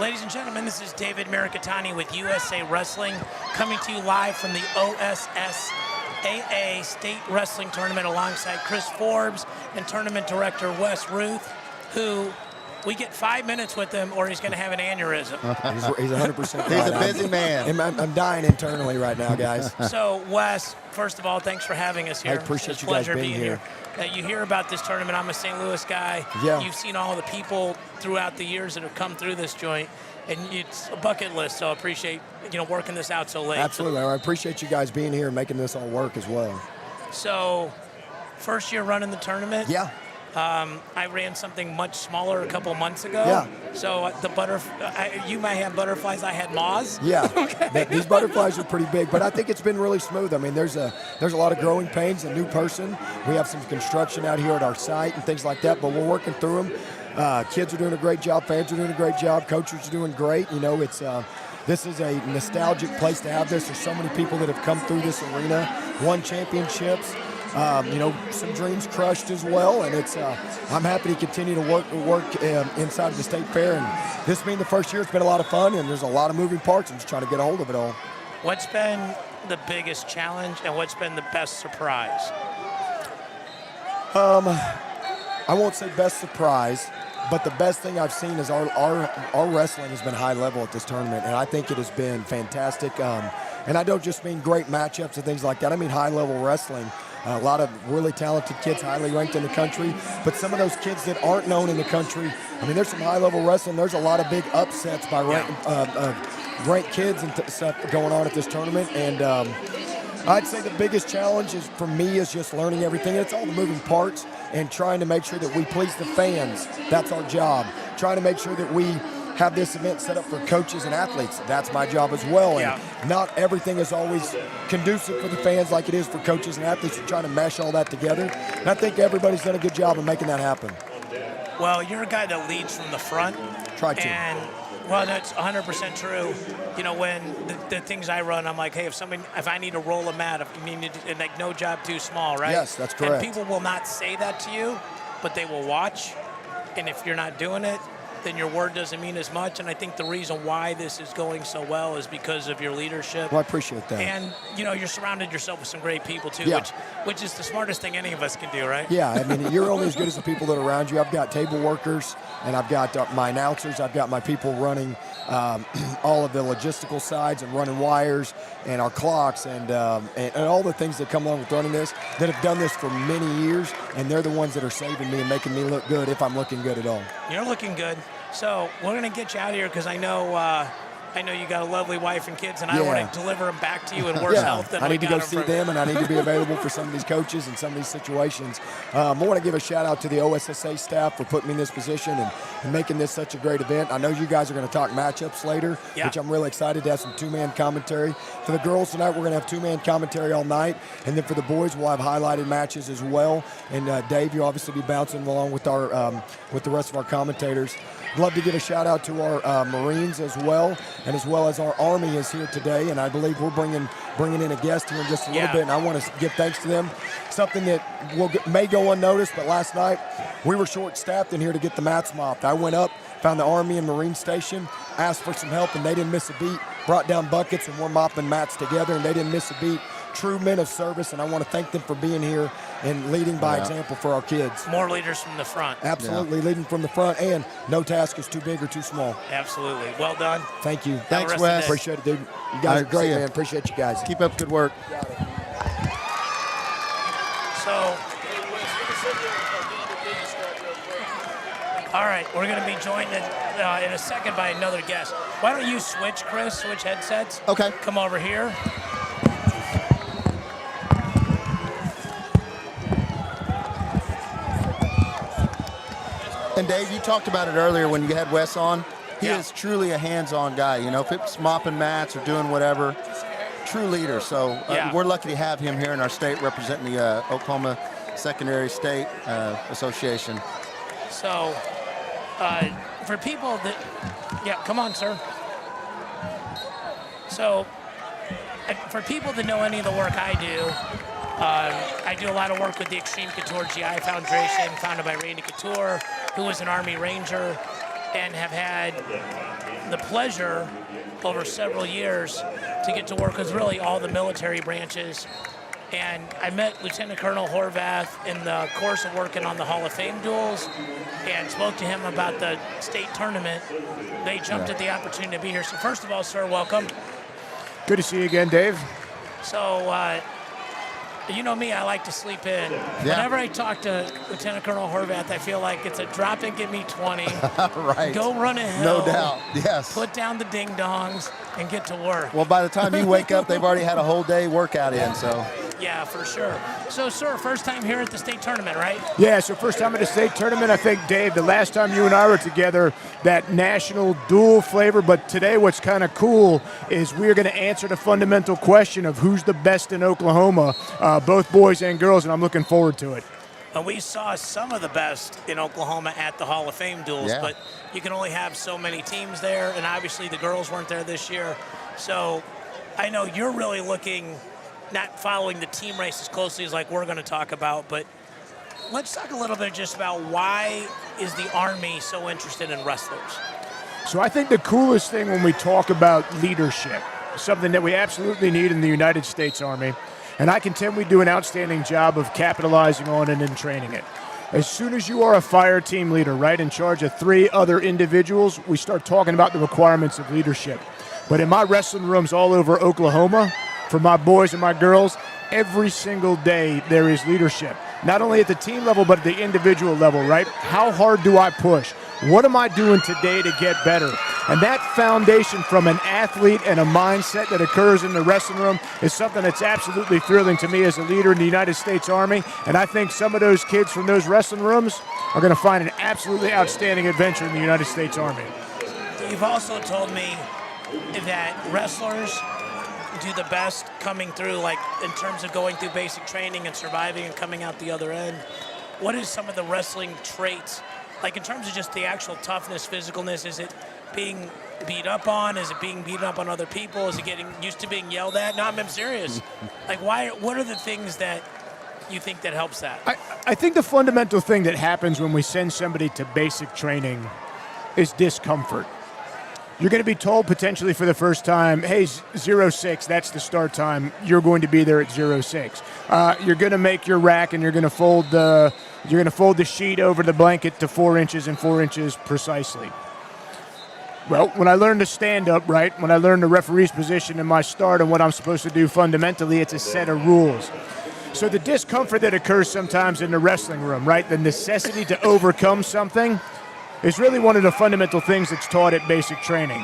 Ladies and gentlemen, this is David Maricatani with USA Wrestling, coming to you live from the OSSAA State Wrestling Tournament alongside Chris Forbes and Tournament Director Wes Ruth, who we get 5 minutes with him or he's going to have an aneurysm. He's 100% He's a busy man. I'm dying internally right now, guys. So, Wes, first of all, thanks for having us here. I appreciate it's a you guys pleasure being being here. You hear about this tournament. I'm a St. Louis guy. Yeah. You've seen all the people throughout the years that have come through this joint, and it's a bucket list. So I appreciate working this out so late. Absolutely. I appreciate you guys being here and making this all work as well. So, first year running the tournament. Yeah. I ran something much smaller a couple months ago. Yeah. So you might have butterflies. I had moths. Yeah. Okay. These butterflies are pretty big, but I think it's been really smooth. I mean, there's a lot of growing pains, a new person. We have some construction out here at our site and things like that, but we're working through them. Kids are doing a great job. Fans are doing a great job. Coaches are doing great. This is a nostalgic place to have this. There's so many people that have come through this arena, won championships. Some dreams crushed as well, and I'm happy to continue to work inside of the State Fair. And this being the first year, it's been a lot of fun, and there's a lot of moving parts. I'm just trying to get a hold of it all. What's been the biggest challenge, and what's been the best surprise? I won't say best surprise, but the best thing I've seen is our wrestling has been high level at this tournament, and I think it has been fantastic. And I don't just mean great matchups and things like that. I mean high level wrestling. A lot of really talented kids, highly ranked in the country. But some of those kids that aren't known in the country, I mean, there's some high-level wrestling. There's a lot of big upsets by ranked kids and stuff going on at this tournament. And I'd say the biggest challenge for me is just learning everything. It's all the moving parts and trying to make sure that we please the fans. That's our job. Trying to make sure that we have this event set up for coaches and athletes. That's my job as well. Yeah. And not everything is always conducive for the fans like it is for coaches and athletes. We're trying to mesh all that together. And I think everybody's done a good job of making that happen. Well, you're a guy that leads from the front. Try to. And, well, that's 100% true. When the things I run, I'm like, hey, if I need to roll a mat, no job too small, right? Yes, that's correct. And people will not say that to you, but they will watch. And if you're not doing it, then your word doesn't mean as much. And I think the reason why this is going so well is because of your leadership. Well, I appreciate that. And, you're surrounded yourself with some great people, too, Yeah. which is the smartest thing any of us can do, right? Yeah, I mean, you're only as good as the people that are around you. I've got table workers, and I've got my announcers. I've got my people running all of the logistical sides and running wires and our clocks and all the things that come along with running this that have done this for many years, and they're the ones that are saving me and making me look good if I'm looking good at all. You're looking good. So we're going to get you out of here because I know you got a lovely wife and kids, and I want to deliver them back to you in worse health than I need to go got see from them, and I need to be available for some of these coaches and some of these situations. I want to give a shout out to the OSSAA staff for putting me in this position and making this such a great event. I know you guys are going to talk matchups later, which I'm really excited to have some two-man commentary. For the girls tonight, we're going to have two-man commentary all night, and then for the boys, we'll have highlighted matches as well. And Dave, you'll obviously be bouncing along with with the rest of our commentators. I'd love to give a shout out to our Marines as well as our Army is here today, and I believe we're bringing in a guest here in just a little bit, and I want to give thanks to them. Something that may go unnoticed, but last night we were short-staffed in here to get the mats mopped. I went up, found the Army and Marine station, asked for some help, and they didn't miss a beat. Brought down buckets, and we're mopping mats together, and they didn't miss a beat. True men of service, and I want to thank them for being here and leading by example for our kids. More leaders from the front. Absolutely, leading from the front, and no task is too big or too small. Absolutely. Well done. Thank you. Thanks, Wes. Appreciate it, dude. You guys are great, man. Appreciate you guys. Keep up good work. So, all right, we're going to be joined in a second by another guest. Why don't you switch, Chris? Switch headsets. Okay. Come over here. And Dave, you talked about it earlier when you had Wes on. He is truly a hands-on guy. If it's mopping mats or doing whatever, true leader. So we're lucky to have him here in our state representing the Oklahoma Secondary State Association. So, for people that, come on, sir. So, for people that know any of the work I do a lot of work with the Extreme Couture GI Foundation, founded by Randy Couture, who was an Army Ranger. and have had the pleasure over several years to get to work with really all the military branches. And I met Lieutenant Colonel Horvath in the course of working on the Hall of Fame duels and spoke to him about the state tournament. They jumped at the opportunity to be here. So first of all, sir, welcome. Good to see you again, Dave. So, you know me, I like to sleep in. Yeah. Whenever I talk to Lieutenant Colonel Horvath, I feel like it's a drop and give me 20. Right. Go run a hill. No doubt. Yes. Put down the ding-dongs and get to work. Well, by the time you wake up, they've already had a whole day workout in, so. Yeah, for sure. So, sir, first time here at the state tournament, right? Yeah, so first time at the state tournament. I think, Dave, the last time you and I were together, that national dual flavor. But today what's kind of cool is we're going to answer the fundamental question of who's the best in Oklahoma, both boys and girls, and I'm looking forward to it. And we saw some of the best in Oklahoma at the Hall of Fame duels, Yeah. but you can only have so many teams there, and obviously the girls weren't there this year. So I know you're really looking, not following the team race as closely as like we're going to talk about, but let's talk a little bit just about why is the Army so interested in wrestlers? So I think the coolest thing when we talk about leadership, something that we absolutely need in the United States Army, and I contend we do an outstanding job of capitalizing on it and training it. As soon as you are a fire team leader, right, in charge of 3 other individuals, we start talking about the requirements of leadership. But in my wrestling rooms all over Oklahoma, for my boys and my girls, every single day there is leadership. Not only at the team level, but at the individual level, right? How hard do I push? What am I doing today to get better? And that foundation from an athlete and a mindset that occurs in the wrestling room is something that's absolutely thrilling to me as a leader in the United States Army. And I think some of those kids from those wrestling rooms are going to find an absolutely outstanding adventure in the United States Army. You've also told me that wrestlers do the best coming through, like in terms of going through basic training and surviving and coming out the other end. What is some of the wrestling traits, like in terms of just the actual toughness, physicalness? Is it being beat up on? Is it being beaten up on other people? Is it getting used to being yelled at? No, I'm serious. Like, what are the things that you think that helps that? I think the fundamental thing that happens when we send somebody to basic training is discomfort. You're going to be told potentially for the first time, hey, 06, that's the start time. You're going to be there at 06. You're going to make your rack and you're going to fold the sheet over the blanket to 4 inches and 4 inches precisely. Well, when I learned to stand up, right, when I learned the referee's position in my start and what I'm supposed to do fundamentally, it's a set of rules. So the discomfort that occurs sometimes in the wrestling room, right, the necessity to overcome something, is really one of the fundamental things that's taught at basic training.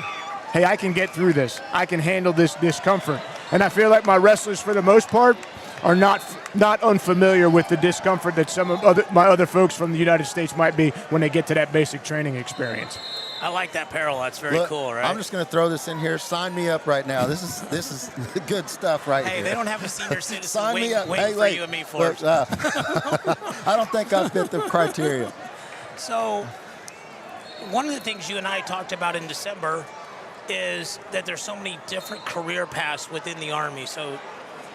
Hey, I can get through this. I can handle this discomfort. And I feel like my wrestlers, for the most part, are not unfamiliar with the discomfort that some of my other folks from the United States might be when they get to that basic training experience. I like that parallel. That's very cool, right? I'm just going to throw this in here. Sign me up right now. This is good stuff right here. Hey, they don't have a senior citizen Sign me up. waiting for you and me for it. I don't think I fit the criteria. So one of the things you and I talked about in December is that there's so many different career paths within the Army. So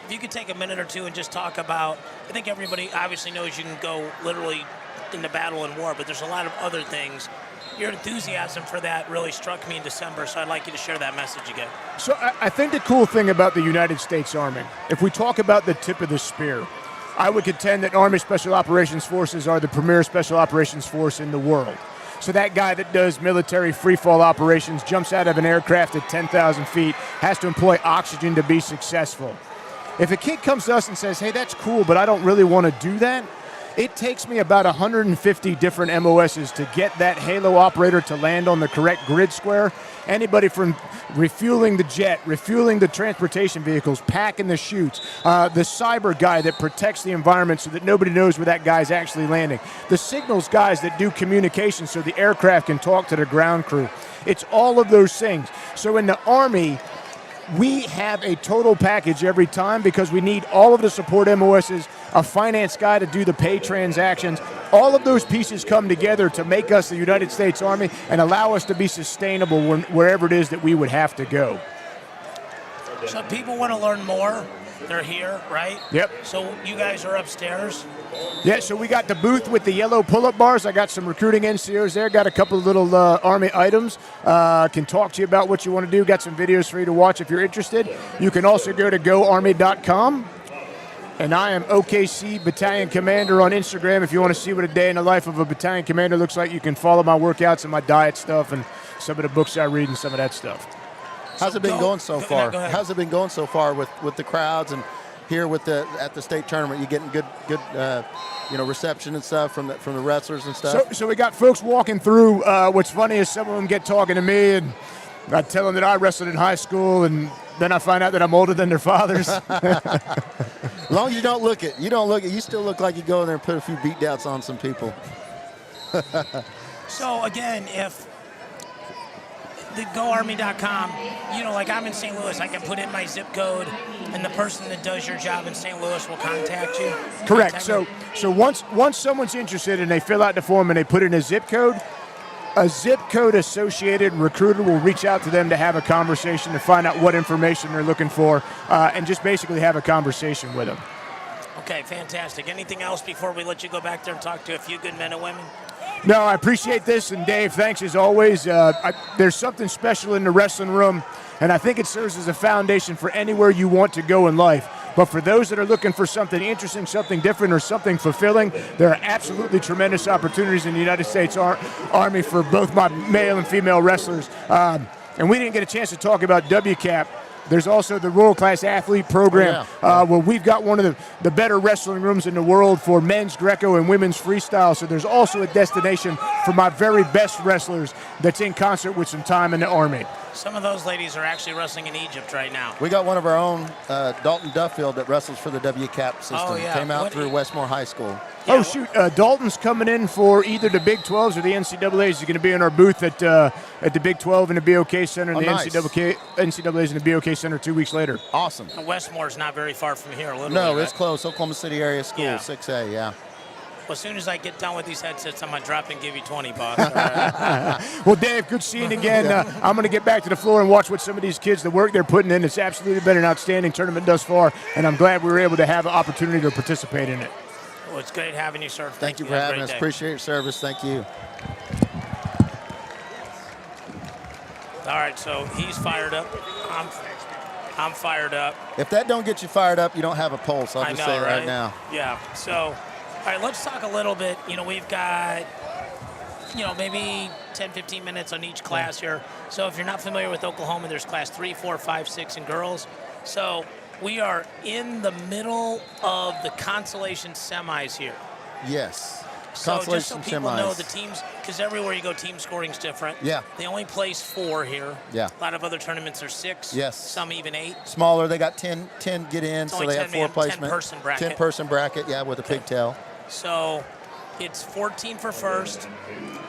if you could take a minute or two and just talk about, I think everybody obviously knows you can go literally into battle and war, but there's a lot of other things. Your enthusiasm for that really struck me in December, so I'd like you to share that message again. So I think the cool thing about the United States Army, if we talk about the tip of the spear, I would contend that Army Special Operations Forces are the premier special operations force in the world. So that guy that does military free-fall operations, jumps out of an aircraft at 10,000 feet, has to employ oxygen to be successful. If a kid comes to us and says, hey, that's cool, but I don't really want to do that, it takes me about 150 different MOSs to get that Halo operator to land on the correct grid square. Anybody from refueling the jet, refueling the transportation vehicles, packing the chutes, the cyber guy that protects the environment so that nobody knows where that guy's actually landing, the signals guys that do communication so the aircraft can talk to the ground crew. It's all of those things. So in the Army, we have a total package every time because we need all of the support MOSs, a finance guy to do the pay transactions. All of those pieces come together to make us the United States Army and allow us to be sustainable wherever it is that we would have to go. So if people want to learn more, They're here, right? Yep. So you guys are upstairs? Yeah, so we got the booth with the yellow pull-up bars. I got some recruiting NCOs there. Got a couple of little Army items. Can talk to you about what you want to do. Got some videos for you to watch if you're interested. You can also go to goarmy.com. And I am OKC Battalion Commander on Instagram. If you want to see what a day in the life of a battalion commander looks like, you can follow my workouts and my diet stuff and some of the books I read and some of that stuff. How's it been going so far? How's it been going so far with the crowds and here at the state tournament? You getting good reception and stuff from the wrestlers and stuff? So we got folks walking through. What's funny is some of them get talking to me and I tell them that I wrestled in high school, and then I find out that I'm older than their fathers. As long as you don't look it. You still look like you go in there and put a few beat downs on some people. So again, if the goarmy.com, like I'm in St. Louis, I can put in my zip code, and the person that does your job in St. Louis will contact you. Correct. So once someone's interested and they fill out the form and they put in a zip code associated recruiter will reach out to them to have a conversation to find out what information they're looking for, and just basically have a conversation with them. Okay, fantastic. Anything else before we let you go back there and talk to a few good men and women? No, I appreciate this, and Dave, thanks as always. There's something special in the wrestling room, and I think it serves as a foundation for anywhere you want to go in life. But for those that are looking for something interesting, something different, or something fulfilling, there are absolutely tremendous opportunities in the United States Army for both my male and female wrestlers. And we didn't get a chance to talk about WCAP. There's also the World Class Athlete Program, where we've got one of the better wrestling rooms in the world for men's Greco and women's freestyle. So there's also a destination for my very best wrestlers that's in concert with some time in the Army. Some of those ladies are actually wrestling in Egypt right now. We got one of our own, Dalton Duffield, that wrestles for the WCAP system. Oh, yeah. Came out through Westmore High School. Yeah, oh, shoot. Dalton's coming in for either the Big 12s or the NCAAs. He's going to be in our booth at the Big 12 in the BOK Center and the nice. NCAAs in the BOK Center 2 weeks later. Awesome. And Westmore's not very far from here, literally. No, right? it's close. Oklahoma City area school, Yeah. 6A, yeah. Well, as soon as I get done with these headsets, I'm going to drop and give you 20 bucks. All right. Well, Dave, good seeing you again. I'm going to get back to the floor and watch what some of these kids, the work they're putting in. It's absolutely been an outstanding tournament thus far, and I'm glad we were able to have an opportunity to participate in it. Well, it's great having you, sir. Thank you for having us. Appreciate your service. Thank you. All right, so he's fired up. I'm fired up. If that don't get you fired up, you don't have a pulse. I'll just say it right now. Yeah. So, all right, let's talk a little bit. We've got, maybe 10, 15 minutes on each class here. So if you're not familiar with Oklahoma, there's class 3, 4, 5, 6 in girls. So we are in the middle of the consolation semis here. Yes. So just so people semis. know the teams, because everywhere you go, team scoring's different. Yeah. They only place 4 here. Yeah. A lot of other tournaments are 6. Yes. Some even 8. Smaller, they got 10 get in, so they have 4 placement. 10-person bracket. 10-person bracket, yeah, with a pigtail. So it's 14 for first,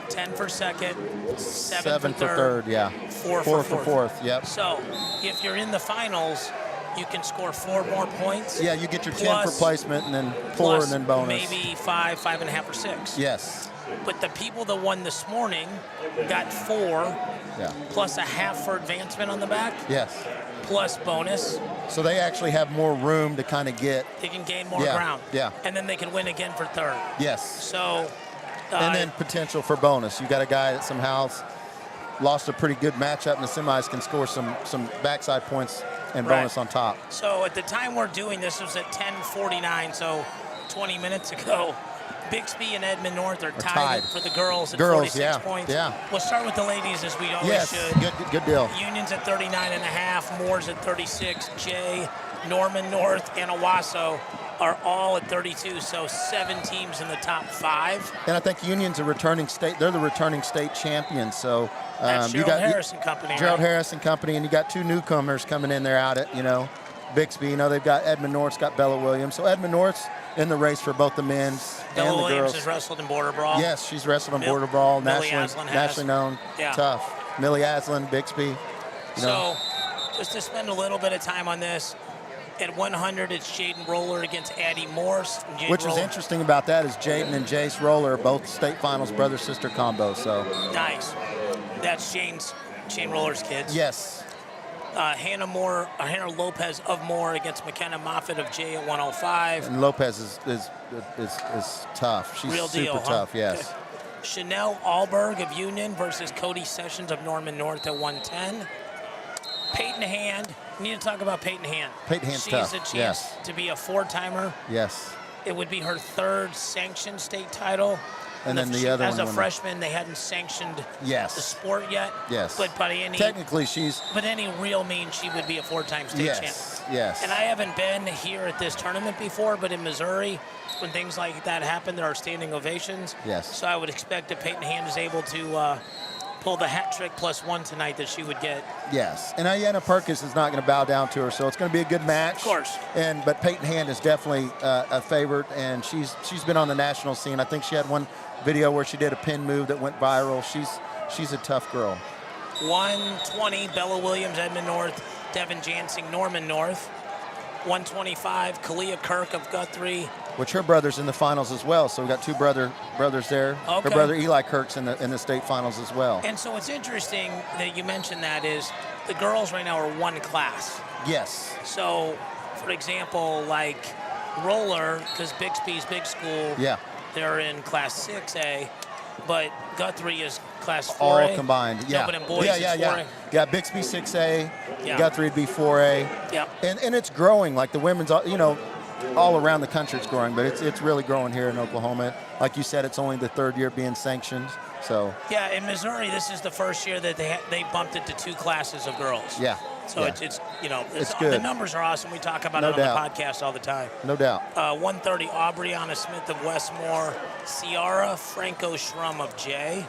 10 for second, 7 for third, yeah. 4 for for fourth, yep. So if you're in the finals, you can score 4 more points. Yeah, you get your 10 plus, for placement and then 4 and then bonus. Maybe 5, 5.5, or 6. Yes. But the people that won this morning got 4 plus a half for advancement on the back. Yes. Plus bonus. So they actually have more room to kind of get. They can gain more ground. Yeah. And then they can win again for third. Yes. So. And then potential for bonus. You got a guy that somehow lost a pretty good matchup in the semis, can score some backside points and bonus on top. So at the time we're doing this, it was at 10:49, so 20 minutes ago. Bixby and Edmond North are tied for the girls at 46 points. Yeah. We'll start with the ladies as we always should. Good deal. Union's at 39.5, Moore's at 36, Jay, Norman North, and Owasso are all at 32, so 7 teams in the top 5. And I think Union's a returning state. They're the returning state champions. So that's you Gerald got Harris and Company. Gerald Harris and Company, and you got 2 newcomers coming in there out at Bixby. They've got Edmond North's got Bella Williams. So Edmond North's in the race for both the men's Bella and the Williams girls. Has wrestled in border brawl. Yes, she's wrestled in border brawl, nationally known, tough. Millie Aslin, Bixby. So just to spend a little bit of time on this, at 100, it's Jaden Roller against Addie Morse. Which was interesting about that is Jaden and Jace Roller are both state finals brother-sister combo. So nice. That's Shane Roller's kids. Yes. Hannah Lopez of Moore against McKenna Moffitt of J at 105. And Lopez is tough. She's Real super deal, huh? tough, yes. Okay. Chanel Alberg of Union versus Cody Sessions of Norman North at 110. Peyton Hand. We need to talk about Peyton Hand. Peyton Hand's She's tough, a chance yes. to be a four-timer. Yes. It would be her third sanctioned state title. And then the other as one. a freshman, they hadn't sanctioned Yes. the sport yet. Yes. But by any technically, she's. But any real means, she would be a four-time state champ. Yes. And I haven't been here at this tournament before, but in Missouri, when things like that happen, there are standing ovations. Yes. So I would expect if Peyton Hand is able to pull the hat trick +1 tonight, that she would get. Yes. And Ayanna Perkins is not going to bow down to her, so it's going to be a good match. Of course. But Peyton Hand is definitely a favorite, and she's been on the national scene. I think she had one video where she did a pin move that went viral. She's a tough girl. 120, Bella Williams, Edmond North, Devin Jansing, Norman North. 125, Kalia Kirk of Guthrie. Which her brother's in the finals as well. So we got two brothers there. Okay. Her brother Eli Kirk's in the state finals as well. And so what's interesting that you mentioned that is the girls right now are one class. Yes. So, for example, like roller, because Bixby's big school, Yeah. they're in class 6A, but Guthrie is class 4A. All combined. Yeah. No, but in boys yeah, it's yeah, 4A. yeah. Yeah, Bixby 6A. Yeah. Guthrie would be 4A. Yeah. And it's growing. Like the women's, all around the country it's growing, but it's really growing here in Oklahoma. Like you said, it's only the third year being sanctioned. So. Yeah, in Missouri, this is the first year that they bumped it to 2 classes of girls. Yeah. So yeah. it's good. The numbers are awesome. We talk about No it on doubt. the podcast all the time. No doubt. 130, Aubriana Smith of Westmore, Ciara Franco Schrum of J.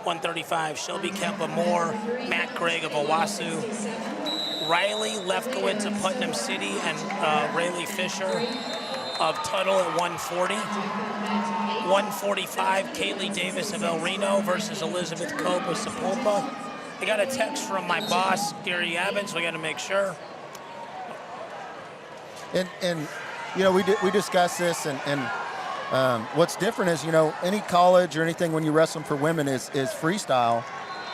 135, Shelby Kemp of Moore, Matt Craig of Owasso, Riley Lefkowitz of Putnam City, and Rayleigh Fisher of Tuttle at 140. 145, Kaylee Davis of El Reno versus Elizabeth Cope of Sapulpa. I got a text from my boss, Gary Abbott, so we got to make sure. And we discussed this, and what's different is, any college or anything when you wrestle for women is freestyle,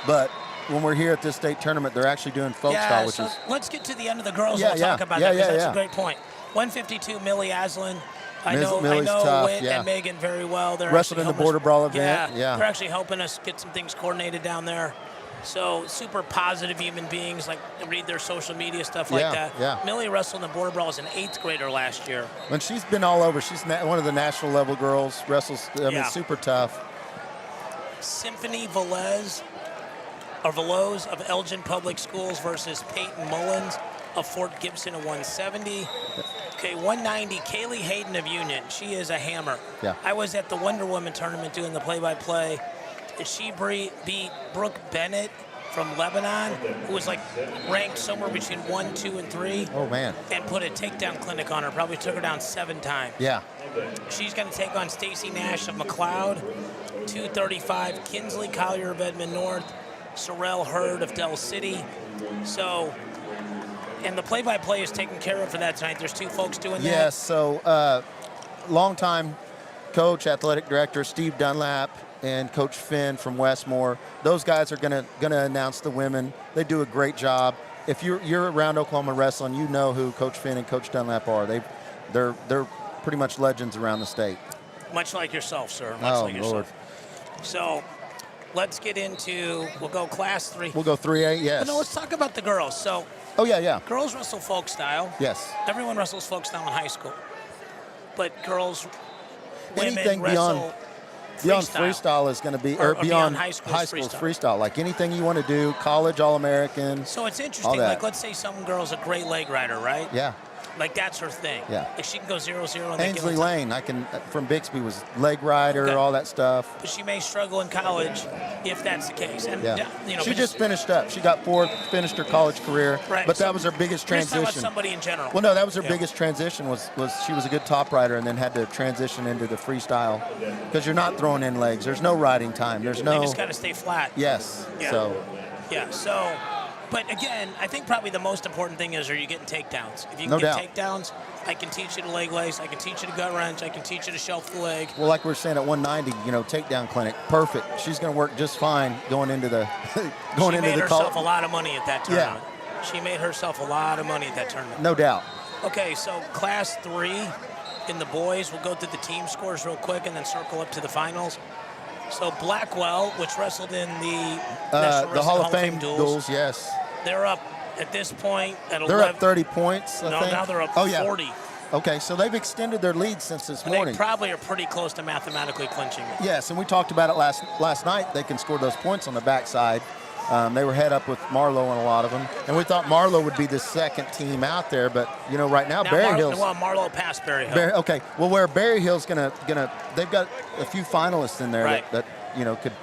but when we're here at this state tournament, they're actually doing folk style, which is. Let's get to the end of the girls. Yeah, We'll talk about yeah, that because yeah, that's yeah. a great point. 152, Millie Aslin. I know Millie's tough, Whit yeah. and Megan very well. They're Wrestled in the actually border helping us- brawl event, yeah. They're actually helping us get some things coordinated down there. So super positive human beings, like read their social media stuff like that. Yeah. Millie wrestled in the border brawl as an 8th grader last year. When she's been all over, she's one of the national level girls. Wrestles, super tough. Symphony Velez of Elgin Public Schools versus Peyton Mullins of Fort Gibson at 170. Okay, 190, Kaylee Hayden of Union. She is a hammer. Yeah. I was at the Wonder Woman tournament doing the play-by-play, and she beat Brooke Bennett from Lebanon, who was ranked somewhere between 1, 2, and 3. Oh, man. And put a takedown clinic on her. Probably took her down 7 times. Yeah. She's going to take on Stacy Nash of McLeod. 235, Kinsley Collier of Edmond North. Sorrel Hurd of Del City. So, and the play-by-play is taken care of for that tonight. There's 2 folks doing that. Yes, so longtime coach, athletic director Steve Dunlap and Coach Finn from Westmore. Those guys are gonna announce the women. They do a great job. If you're around Oklahoma wrestling, you know who Coach Finn and Coach Dunlap are. They're pretty much legends around the state. Much like yourself, sir. Oh, Like Lord. So, let's get into, we'll go class 3. We'll go 3A, yes. No, let's talk about the girls. So, Oh, yeah. girls wrestle folk style. Yes. Everyone wrestles folk style in high school. But women Anything wrestle beyond freestyle is going to be, or beyond high school is freestyle. Like anything you want to do, college, All-American. So it's all interesting, that. let's say some girl's a great leg rider, right? Yeah. That's her thing. Yeah. She can go 0-0 and Ainsley Lane, from Bixby, was leg rider, Okay. all that stuff. But she may struggle in college if that's the case. And Yeah. She but just finished up. She got 4th, finished her college career. Right. But that was her biggest we're just talking about transition. somebody in general. Well, no, that was her Yeah. biggest transition. Was she was a good top rider and then had to transition into the freestyle because you're not throwing in legs. There's no riding time. There's They no. just got to stay flat. Yes. Yeah. So But again, I think probably the most important thing is, are you getting takedowns? If you can No get doubt. takedowns, I can teach you to leg lace, I can teach you to gut wrench, I can teach you to shelf the leg. well, like we were saying at 190, takedown clinic, perfect. She's going to work just fine going into the She made herself college. a lot of money at that tournament. She made herself a lot of money at that tournament. No doubt. Okay, so Class 3 in the boys, we'll go through the team scores real quick and then circle up to the finals. So Blackwell, which wrestled in the Hall of Fame duels, yes. They're up at this point at 11. They're up 30 points, I think. Now they're up 40. Okay, so they've extended their lead since this morning. They probably are pretty close to mathematically clinching it. Yes, and we talked about it last night. They can score those points on the backside. They were head up with Marlowe on a lot of them, and we thought Marlowe would be the second team out there. But right now Berry Hill's. Well, Marlowe passed Berry Hill. Okay, well, where Berry Hill's gonna, they've got a few finalists in there that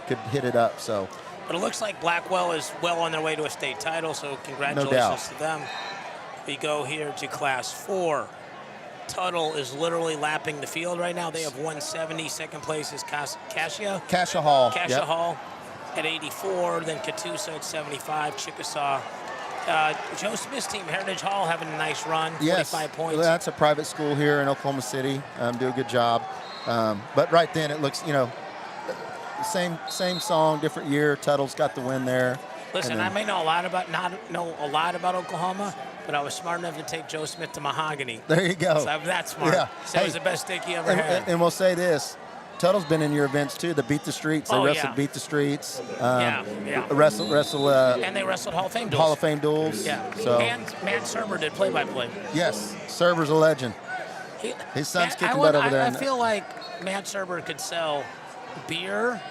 could hit it up. So. But it looks like Blackwell is well on their way to a state title. So congratulations to them. We go here to Class 4. Tuttle is literally lapping the field right now. They have 170. Second place is Cassia Hall. Hall at 84. Then Catoosa at 75. Chickasaw. Joe Smith's team, Heritage Hall, having a nice run. 45 points. That's a private school here in Oklahoma City. Do a good job. But right then it looks, same song, different year. Tuttle's got the win there. Listen, I may not know a lot about Oklahoma, but I was smart enough to take Joe Smith to Mahogany. There you go. So I'm that smart. Yeah. So it was the best steak he ever had. And we'll say this. Tuttle's been in your events too. The Beat the Streets. They wrestled Beat the Streets. Wrestle. And they wrestled Hall of Fame duels. Hall of Fame duels. Yeah. So. And Matt Serber did play-by-play. Yes. Serber's a legend. His son's kicking butt over there. I feel like Matt Serber could sell beer,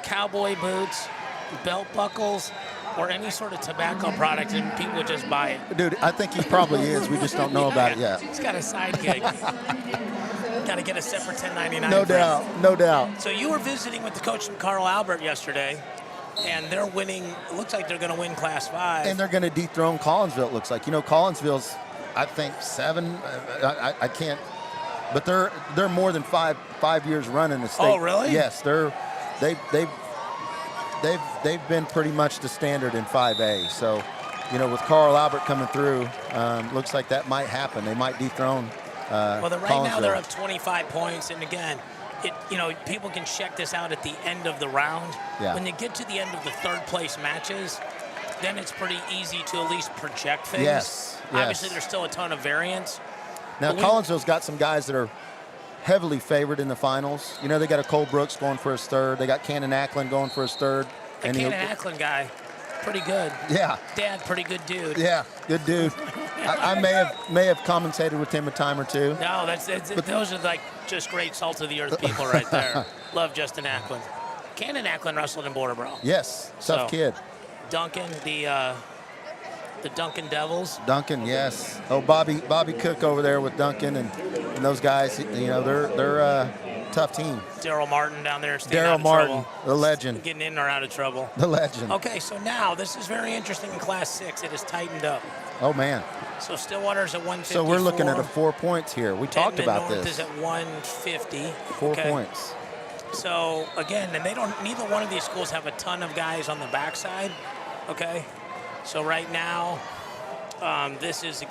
cowboy boots, belt buckles, or any sort of tobacco product, and people would just buy it. Dude, I think he probably is. We just don't know about it yet. He's got a side gig. Got to get a separate $10.99. No doubt. So you were visiting with the coach from Carl Albert yesterday, and they're winning. It looks like they're going to win Class 5. And they're going to dethrone Collinsville, it looks like. Collinsville's, I think, 7. I can't. But they're more than five years running the state. Oh, really? Yes, they've been pretty much the standard in 5A. So, with Carl Albert coming through, looks like that might happen. They might dethrone right now they're up 25 points, and again, people can check this out at the end of the round. Yeah. When you get to the end of the third place matches, then it's pretty easy to at least project things. Yes. Obviously, there's still a ton of variance. Now, Collinsville's got some guys that are heavily favored in the finals. They got a Cole Brooks going for his third. They got Cannon Ackland going for his third. The Cannon Ackland guy, pretty good. Yeah. Dad, pretty good dude. Yeah, good dude. I may have commentated with him a time or two. No, those are like just great salt of the earth people right there. Love Justin Ackland. Cannon Ackland wrestled in Borderboro. Yes, tough kid. Duncan, the Duncan Devils. Duncan, yes. Oh, Bobby Cook over there with Duncan and those guys. They're a tough team. Daryl Martin down there. Daryl Martin, the legend. Getting in or out of trouble. The legend. Okay, so now this is very interesting in Class 6. It has tightened up. Oh, man. So Stillwater's at 154. So we're looking at 4 points here. We talked about North this. is at 150. 4 points. So again, and neither one of these schools have a ton of guys on the backside. Okay. So right now, this is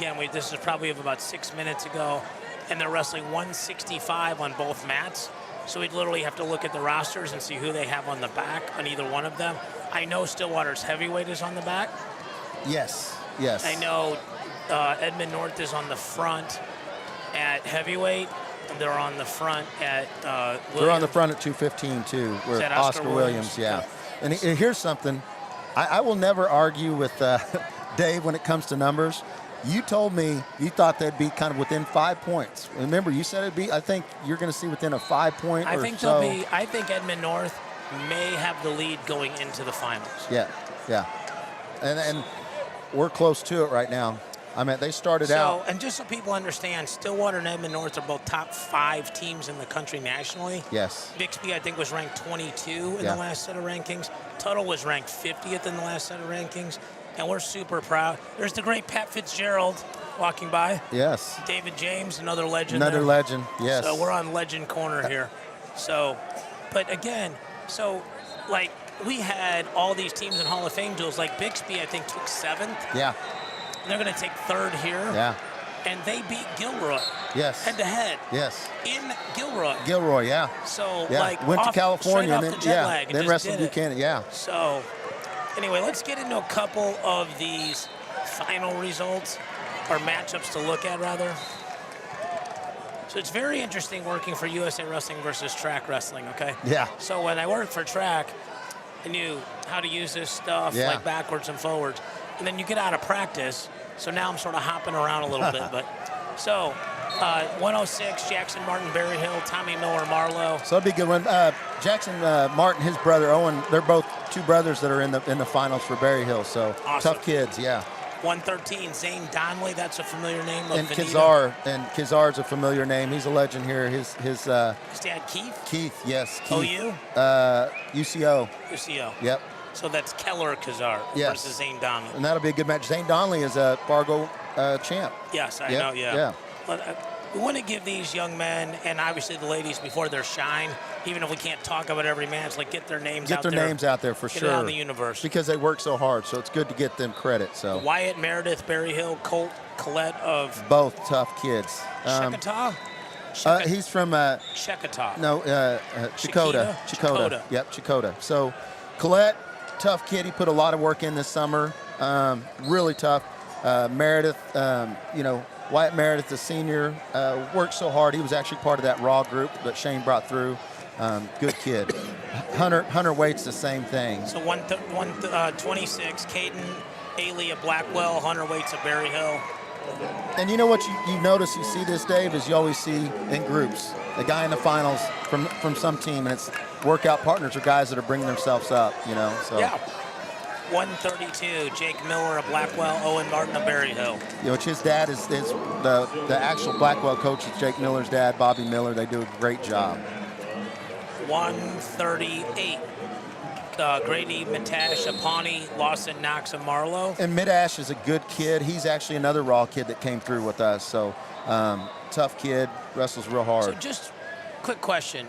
probably of about 6 minutes ago, and they're wrestling 165 on both mats. So we'd literally have to look at the rosters and see who they have on the back on either one of them. I know Stillwater's heavyweight is on the back. Yes. I know Edmond North is on the front at heavyweight. They're on the front at They're on the front at 215 too, with Oscar Williams. Yeah. And here's something. I will never argue with Dave when it comes to numbers. You told me you thought they'd be kind of within 5 points. Remember, you said it'd be. I think you're going to see within a 5 point. I think Edmond North may have the lead going into the finals. Yeah. And we're close to it right now. I mean, they started out. And just so people understand, Stillwater and Edmond North are both top 5 teams in the country nationally. Yes. Bixby, I think, was ranked 22 in the last set of rankings. Tuttle was ranked 50th in the last set of rankings. And we're super proud. There's the great Pat Fitzgerald walking by. Yes. David James, another legend. Legend, yes. So we're on legend corner here. So, but again, we had all these teams in Hall of Fame duels. Like Bixby, I think, took 7th. Yeah. They're going to take 3rd here. Yeah. And they beat Gilroy. Yes. Head to head. Yes. In Gilroy. Yeah. So, went to California and then wrestled Buchanan. Yeah. So, anyway, let's get into a couple of these final results or matchups to look at, rather. So it's very interesting working for USA Wrestling versus track wrestling, okay? Yeah. So when I worked for track, I knew how to use this stuff, like backwards and forwards. And then you get out of practice, so now I'm sort of hopping around a little bit. But so 106, Jackson Martin, Berryhill, Tommy Miller, Marlowe. So that'd be a good one. Jackson Martin, his brother Owen, they're both two brothers that are in the finals for Berryhill. So awesome. Tough kids, yeah. 113, Zane Donnelly, that's a familiar name. And Kizar's a familiar name. He's a legend here. His dad, Keith? Keith, yes. Keith. OU? UCO. UCO. Yep. So that's Keller Kazar versus Zane Donnelly. And that'll be a good match. Zane Donnelly is a Fargo champ. Yes, I know, yeah. But we want to give these young men, and obviously the ladies, before their shine, even if we can't talk about every match, like get their names out there. Get their names out there for sure. Get it out in the universe. Because they work so hard, so it's good to get them credit. So Wyatt Meredith, Berryhill, Colt Collette of... Both tough kids. Shekatah? He's from... Shekatah. No, Chakota. Chakota. Yep, Chakota. So Collette, tough kid. He put a lot of work in this summer. Really tough. Meredith, Wyatt Meredith, the senior, worked so hard. He was actually part of that Raw group that Shane brought through. Good kid. Hunter Waite's the same thing. So 126, Caden Ailey of Blackwell, Hunter Waite's of Berryhill. And you know what you notice, you see this, Dave, is you always see in groups, a guy in the finals from some team, and it's workout partners or guys that are bringing themselves up, So. Yeah. 132, Jake Miller of Blackwell, Owen Martin of Berryhill. Which his dad is the actual Blackwell coach is Jake Miller's dad, Bobby Miller. They do a great job. 138, Grady Matash of Pawnee, Lawson Knox of Marlowe. And Midash is a good kid. He's actually another Raw kid that came through with us. So tough kid, wrestles real hard. So just quick question.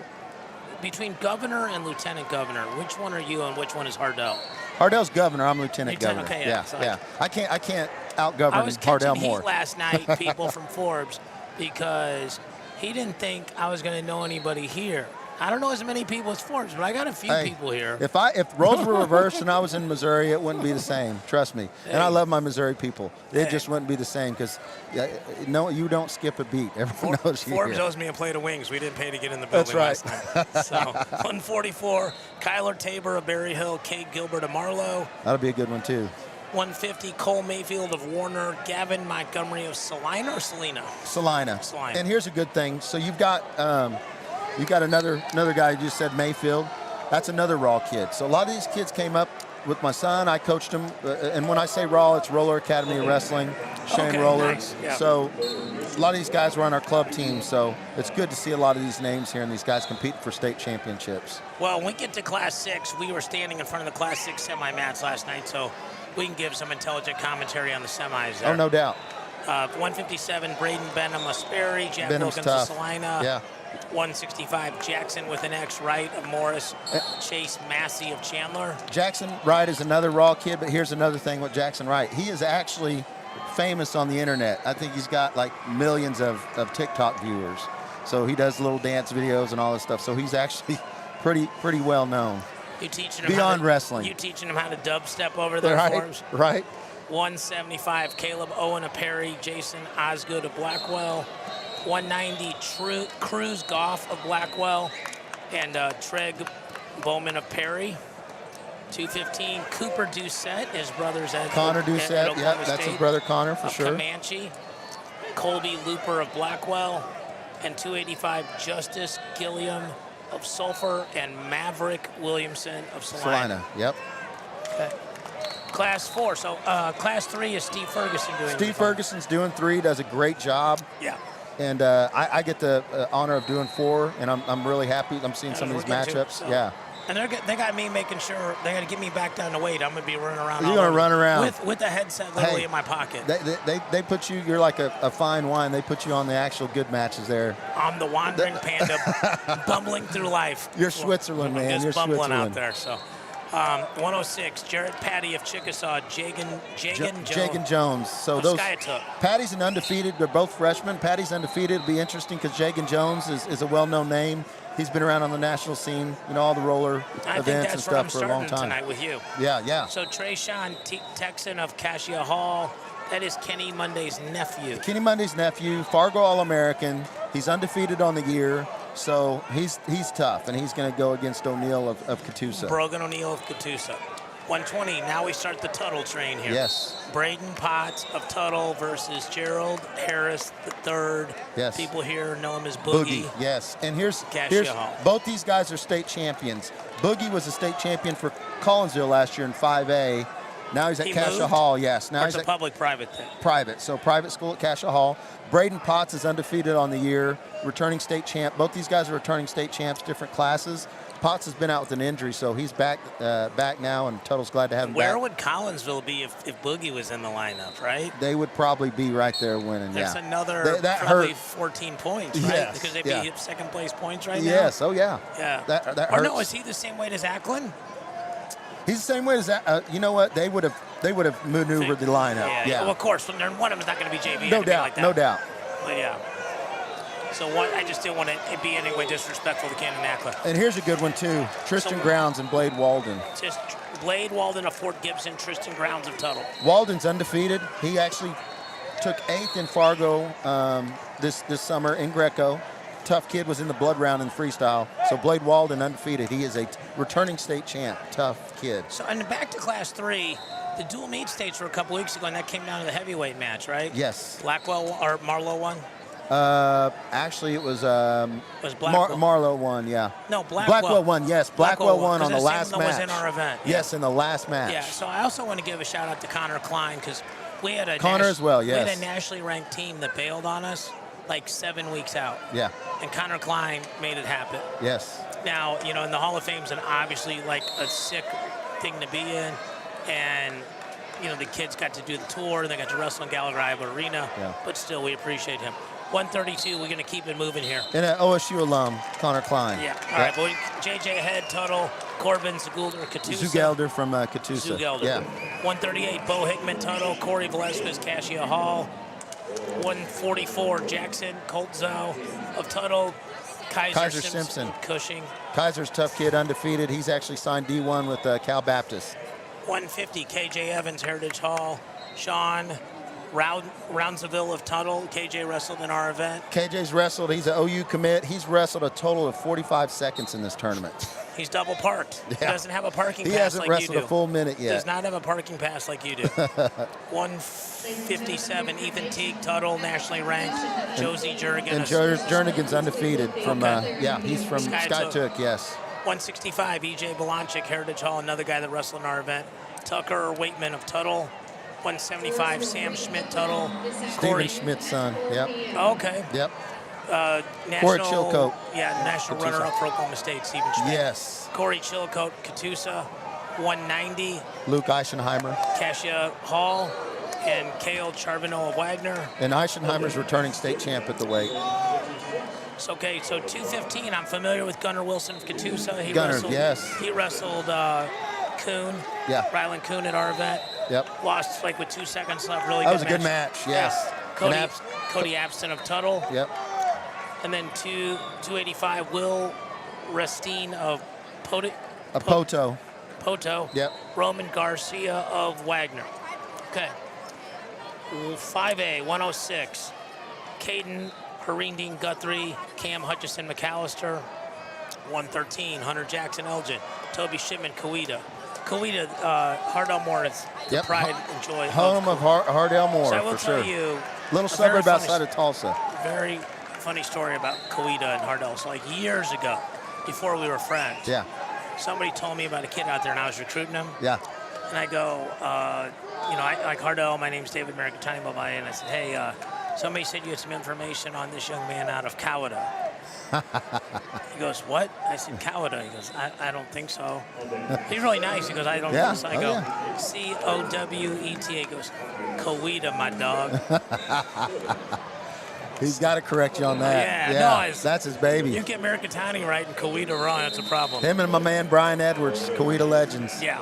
Between governor and lieutenant governor, which one are you and which one is Hardell? Hardell's governor. I'm lieutenant governor. Okay, yeah. I can't outgovern Hardell more. I was catching heat last night, people from Forbes, because he didn't think I was going to know anybody here. I don't know as many people as Forbes, but I got a few people here. If roles were reversed and I was in Missouri, it wouldn't be the same. Trust me. And I love my Missouri people. It just wouldn't be the same because you don't skip a beat. Everyone knows you. Forbes owes me a plate of wings. We didn't pay to get in the building last night. So 144, Kyler Tabor of Berryhill, Kate Gilbert of Marlowe. That'll be a good one too. 150, Cole Mayfield of Warner, Gavin Montgomery of Salina or Salina? Salina. And here's a good thing. So you've got another guy who just said Mayfield. That's another Raw kid. So a lot of these kids came up with my son. I coached them. And when I say Raw, it's Roller Academy of Wrestling, Shane Roller. Nice. Yeah. So a lot of these guys were on our club team. So it's good to see a lot of these names here and these guys competing for state championships. Well, when we get to Class 6, we were standing in front of the Class 6 semi-mats last night, so we can give some intelligent commentary on the semis there. Oh, no doubt. 157, Braden Benham of Sperry, Jack Benham's Wilkins tough. of Salina. Yeah. 165, Jackson with an X Wright of Morris, Chase Massey of Chandler. Jackson Wright is another Raw kid, but here's another thing with Jackson Wright. He is actually famous on the internet. I think he's got like millions of TikTok viewers. So he does little dance videos and all this stuff. So he's actually pretty well known. You teaching him beyond wrestling. You teaching him how to dubstep over there, Forbes? Right. 175, Caleb Owen of Perry, Jason Osgood of Blackwell. 190, Cruz Goff of Blackwell, and Treg Bowman of Perry. 215, Cooper Doucette, his brother's at Connor Doucette, Oklahoma that's State, his brother Connor for sure. Comanche, Colby Looper of Blackwell, and 285, Justice Gilliam of Sulphur, and Maverick Williamson of Salina. Yep. Okay. Class 4. So Class 3 is Steve Ferguson doing. Steve Ferguson's doing 3, does a great job. Yeah. And I get the honor of doing 4, and I'm really happy. I'm seeing some of these matchups. Yeah. And they got me making sure they got to get me back down to weight. I'm gonna be running around. You're gonna run around with the headset literally in my pocket. They put you. You're like a fine wine. They put you on the actual good matches there. I'm the wandering panda, bumbling through life. You're Switzerland, man. Just You're bumbling Switzerland out there. So 106, Jarrett Patty of Chickasaw, Jagan Jones. Jagan Jones. So those Patty's an undefeated. They're both freshmen. Patty's undefeated. It'll be interesting because Jagan Jones is a well-known name. He's been around on the national scene, all the roller events and stuff for a long time. Tonight with you. Yeah. So Trayshawn Texan of Cassia Hall. That is Kenny Monday's nephew. Kenny Monday's nephew, Fargo All-American. He's undefeated on the year. So he's tough, and he's going to go against O'Neill of Catoosa. Brogan O'Neill of Catoosa. 120, now we start the Tuttle train here. Yes. Braden Potts of Tuttle versus Gerald Harris III. Yes. People here know him as Boogie. Yes. And here's Hall. Both these guys are state champions. Boogie was a state champion for Collinsville last year in 5A. Now he's at Cassia Hall, yes. Now or he's it's a public-private thing? Private, so private school at Cassia Hall. Braden Potts is undefeated on the year, returning state champ. Both these guys are returning state champs, different classes. Potts has been out with an injury, so he's back now, and Tuttle's glad to have him back. Where would Collinsville be if Boogie was in the lineup, right? They would probably be right there winning, That's yeah. another probably 14 points, right? Yes, because they'd be second-place points right now? Yes, oh yeah. Yeah. That hurts. Or no, is he the same weight as Ackland? He's the same way as that. You know what? They would have maneuvered the lineup. Yeah. Well, of course, one of them is not going to be JV. No doubt. Like that. No doubt. But yeah. So I just didn't want to be in any way disrespectful to Cannon Ackland. And here's a good one too: Tristan Grounds and Blade Walden. Just Blade Walden of Fort Gibson, Tristan Grounds of Tuttle. Walden's undefeated. He actually took 8th in Fargo this summer in Greco. Tough kid, was in the blood round in freestyle. So Blade Walden undefeated. He is a returning state champ. Tough kid. So and back to Class 3, the dual meet states were a couple weeks ago, and that came down to the heavyweight match, right? Yes. Blackwell or Marlowe won? Actually, it was Blackwell. Marlowe won, yeah. No, Blackwell won, yes. Blackwell won on the last match. Was in our event. Yes, in the last match. Yeah, so I also want to give a shout out to Connor Klein because we had a yes. We had a nationally ranked team that bailed on us like 7 weeks out. Yeah. And Connor Klein made it happen. Yes. Now, in the Hall of Fame's an obviously like a sick thing to be in, and the kids got to do the tour and they got to wrestle in Gallagher Iba Arena. Yeah. But still, we appreciate him. 132, we're going to keep it moving here. And an OSU alum, Connor Klein. Yeah. All right, boy. JJ Head, Tuttle, Corbin, Zagulder, Catoosa. Zugelder from Catoosa. Zugelder. Yeah. 138, Bo Hickman, Tuttle, Corey Velasquez, Cassia Hall. 144, Jackson Coltzow of Tuttle. Kaiser Simpson, Cushing. Kaiser's tough kid, undefeated. He's actually signed D1 with Cal Baptist. 150, KJ Evans, Heritage Hall. Sean Roundsville of Tuttle. KJ wrestled in our event. KJ's wrestled. He's an OU commit. He's wrestled a total of 45 seconds in this tournament. He's double parked. Yeah. He doesn't have a parking pass like you do. He hasn't wrestled a full minute yet. Does not have a parking pass like you do. 157, Ethan Teague, Tuttle, nationally ranked. Josie Jernigan. And Jernigan's undefeated from, he's from Skytook, yes. 165, EJ Balanchik, Heritage Hall, another guy that wrestled in our event. Tucker Waitman of Tuttle. 175, Sam Schmidt, Tuttle. Steven Schmidt's son, yep. Okay. Yep. National, Chilcote. Yeah, national runner-up for Oklahoma State, Steven Schmidt. Yes. Corey Chilcote, Catoosa. 190. Luke Eichenheimer. Cassia Hall. And Kale Charbonneau of Wagner. And Eichenheimer's returning state champ at the weight. So 215, I'm familiar with Gunnar Wilson of Catoosa. He wrestled Kuhn. Yeah. Ryland Kuhn at our event. Yep. Lost with 2 seconds left. Really that good was a good match, yes. Yeah. Cody Abston of Tuttle. Yep. And then 285, Will Restine of Poto. Yep. Roman Garcia of Wagner. Okay. 5A, 106. Caden Harindine Guthrie, Cam Hutchison McAllister. 113, Hunter Jackson Elgin. Toby Shipman, Coweta. Hard Elmore is the pride and joy. Home of Hard Elmore, so I will for tell sure. you, little suburb outside of Tulsa. Very funny story about Coweta and Hardell. So like years ago, before we were friends, somebody told me about a kid out there, and I was recruiting him. Yeah. And I go, I like Hardell. My name's David Mercatani, blah, blah, and I said, hey, somebody said you had some information on this young man out of Coweta. He goes, what? I said, Coweta. He goes, I don't think so. He's really nice. He goes, I don't think so. I go, Coweta. He goes, Coweta, my dog. He's got to correct you on that. Yeah, no, that's his baby. You get Mercatani right and Kawita wrong, that's a problem. Him and my man Brian Edwards, Kawita legends. Yeah.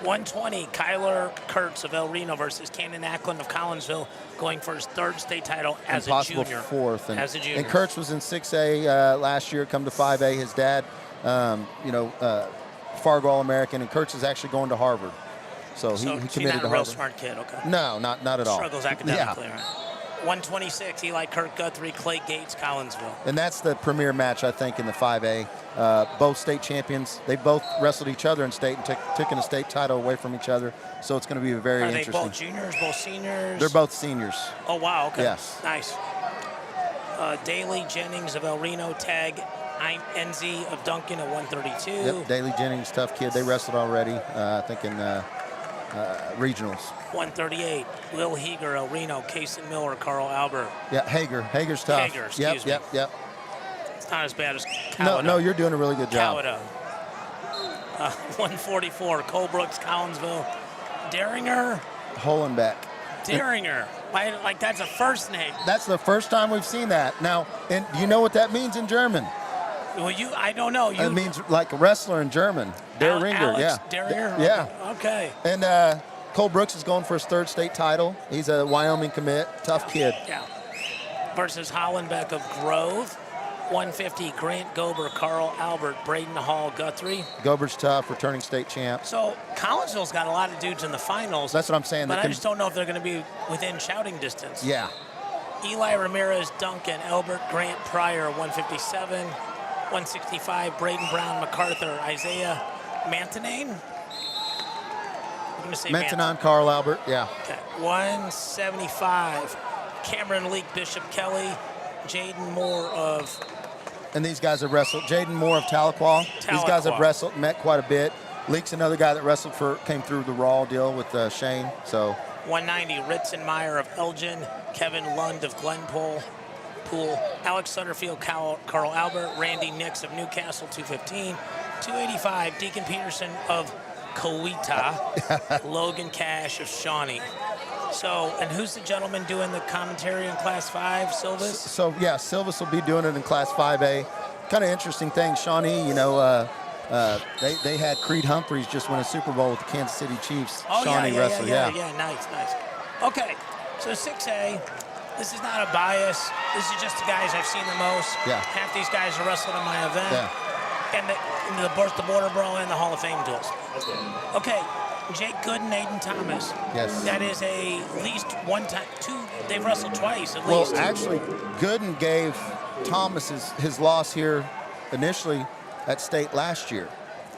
120, Kyler Kurtz of El Reno versus Cannon Ackland of Collinsville, going for his third state title as a junior. Fourth. As a junior. And Kurtz was in 6A last year, come to 5A. His dad, Fargo All-American, and Kurtz is actually going to Harvard. So he committed to Harvard. He's not a real smart kid, okay. No, not at all. Struggles academically, right? 126, Eli Kirk Guthrie, Clay Gates, Collinsville. And that's the premier match, I think, in the 5A. Both state champions. They both wrestled each other in state and taken a state title away from each other. So it's going to be very interesting. Are they both juniors, both seniors? They're both seniors. Oh, wow, okay. Yes. Nice. Daly Jennings of El Reno, Tag Enzi of Duncan at 132. Yep, Daly Jennings, tough kid. They wrestled already, I think, in regionals. 138, Will Heger, El Reno, Kason Miller, Carl Albert. Yeah, Hager's tough. Hager, excuse me. Yep. It's not as bad as Cowada. No, you're doing a really good job. Cowada. 144, Cole Brooks, Collinsville. Daringer. Holenbeck. Daringer. Like that's a first name. That's the first time we've seen that. Now, and you know what that means in German? Well, I don't know. It means like a wrestler in German. Daringer, yeah. Daringer? Yeah. Okay. And Cole Brooks is going for his third state title. He's a Wyoming commit, tough kid. Yeah. Versus Hollenbeck of Grove. 150, Grant Gober, Carl Albert, Braden Hall, Guthrie. Gober's tough, returning state champ. So Collinsville's got a lot of dudes in the finals. That's what I'm saying. But I just don't know if they're going to be within shouting distance. Yeah. Eli Ramirez, Duncan, Albert, Grant Pryor, 157. 165, Braden Brown, MacArthur, Isaiah Mantanane. I'm going to say Mantanon, Carl Albert, yeah. Okay. 175, Cameron Leake, Bishop Kelly, Jaden Moore of... And these guys have wrestled. Jaden Moore of Tahlequah. These guys have wrestled, met quite a bit. Leake's another guy that wrestled came through the Raw deal with Shane, so... 190, Ritzenmeyer of Elgin, Kevin Lund of Glenpool, Alex Sutterfield, Carl Albert, Randy Nix of Newcastle, 215. 285, Deacon Peterson of Kawita, Logan Cash of Shawnee. So, and who's the gentleman doing the commentary in Class 5, Silvis? So, yeah, Silvis will be doing it in Class 5A. Kind of interesting thing, Shawnee, they had Creed Humphreys just win a Super Bowl with the Kansas City Chiefs. Shawnee wrestler, yeah, nice. Okay, so 6A. This is not a bias. This is just the guys I've seen the most. Yeah. Half these guys are wrestling in my event. Yeah. And both the Border Brawl and the Hall of Fame duels. Okay, Jake Gooden, Aiden Thomas. Yes. That is at least one time, they've wrestled twice at least. Well, actually, Gooden gave Thomas his loss here initially at state last year.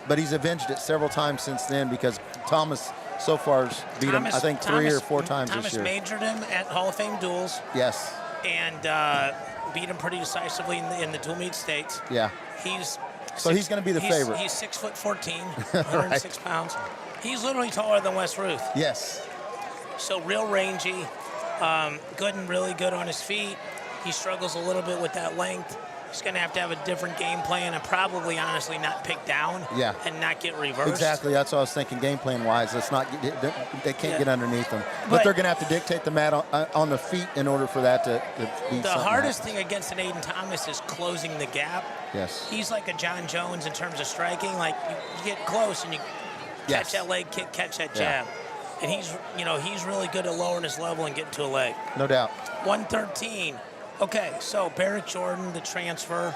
But he's avenged it several times since then because Thomas so far has beat him, I think, 3 or 4 times this year. Thomas majored him at Hall of Fame duels. Yes. And beat him pretty decisively in the dual meet states. Yeah. He's going to be the favorite. He's 6'14", 106 pounds. He's literally taller than Wes Ruth. Yes. So real rangy. Gooden really good on his feet. He struggles a little bit with that length. He's going to have a different game plan and probably, honestly, not pick down and not get reversed. Exactly. That's what I was thinking game plan-wise. They can't get underneath them. But they're going to have to dictate the mat on the feet in order for that to be the hardest thing against an Aiden Thomas is closing the gap. Yes. He's like a John Jones in terms of striking. Like, you get close and you catch that leg kick, catch that jab. And he's really good at lowering his level and getting to a leg. No doubt. 113. Okay, so Barrett Jordan, the transfer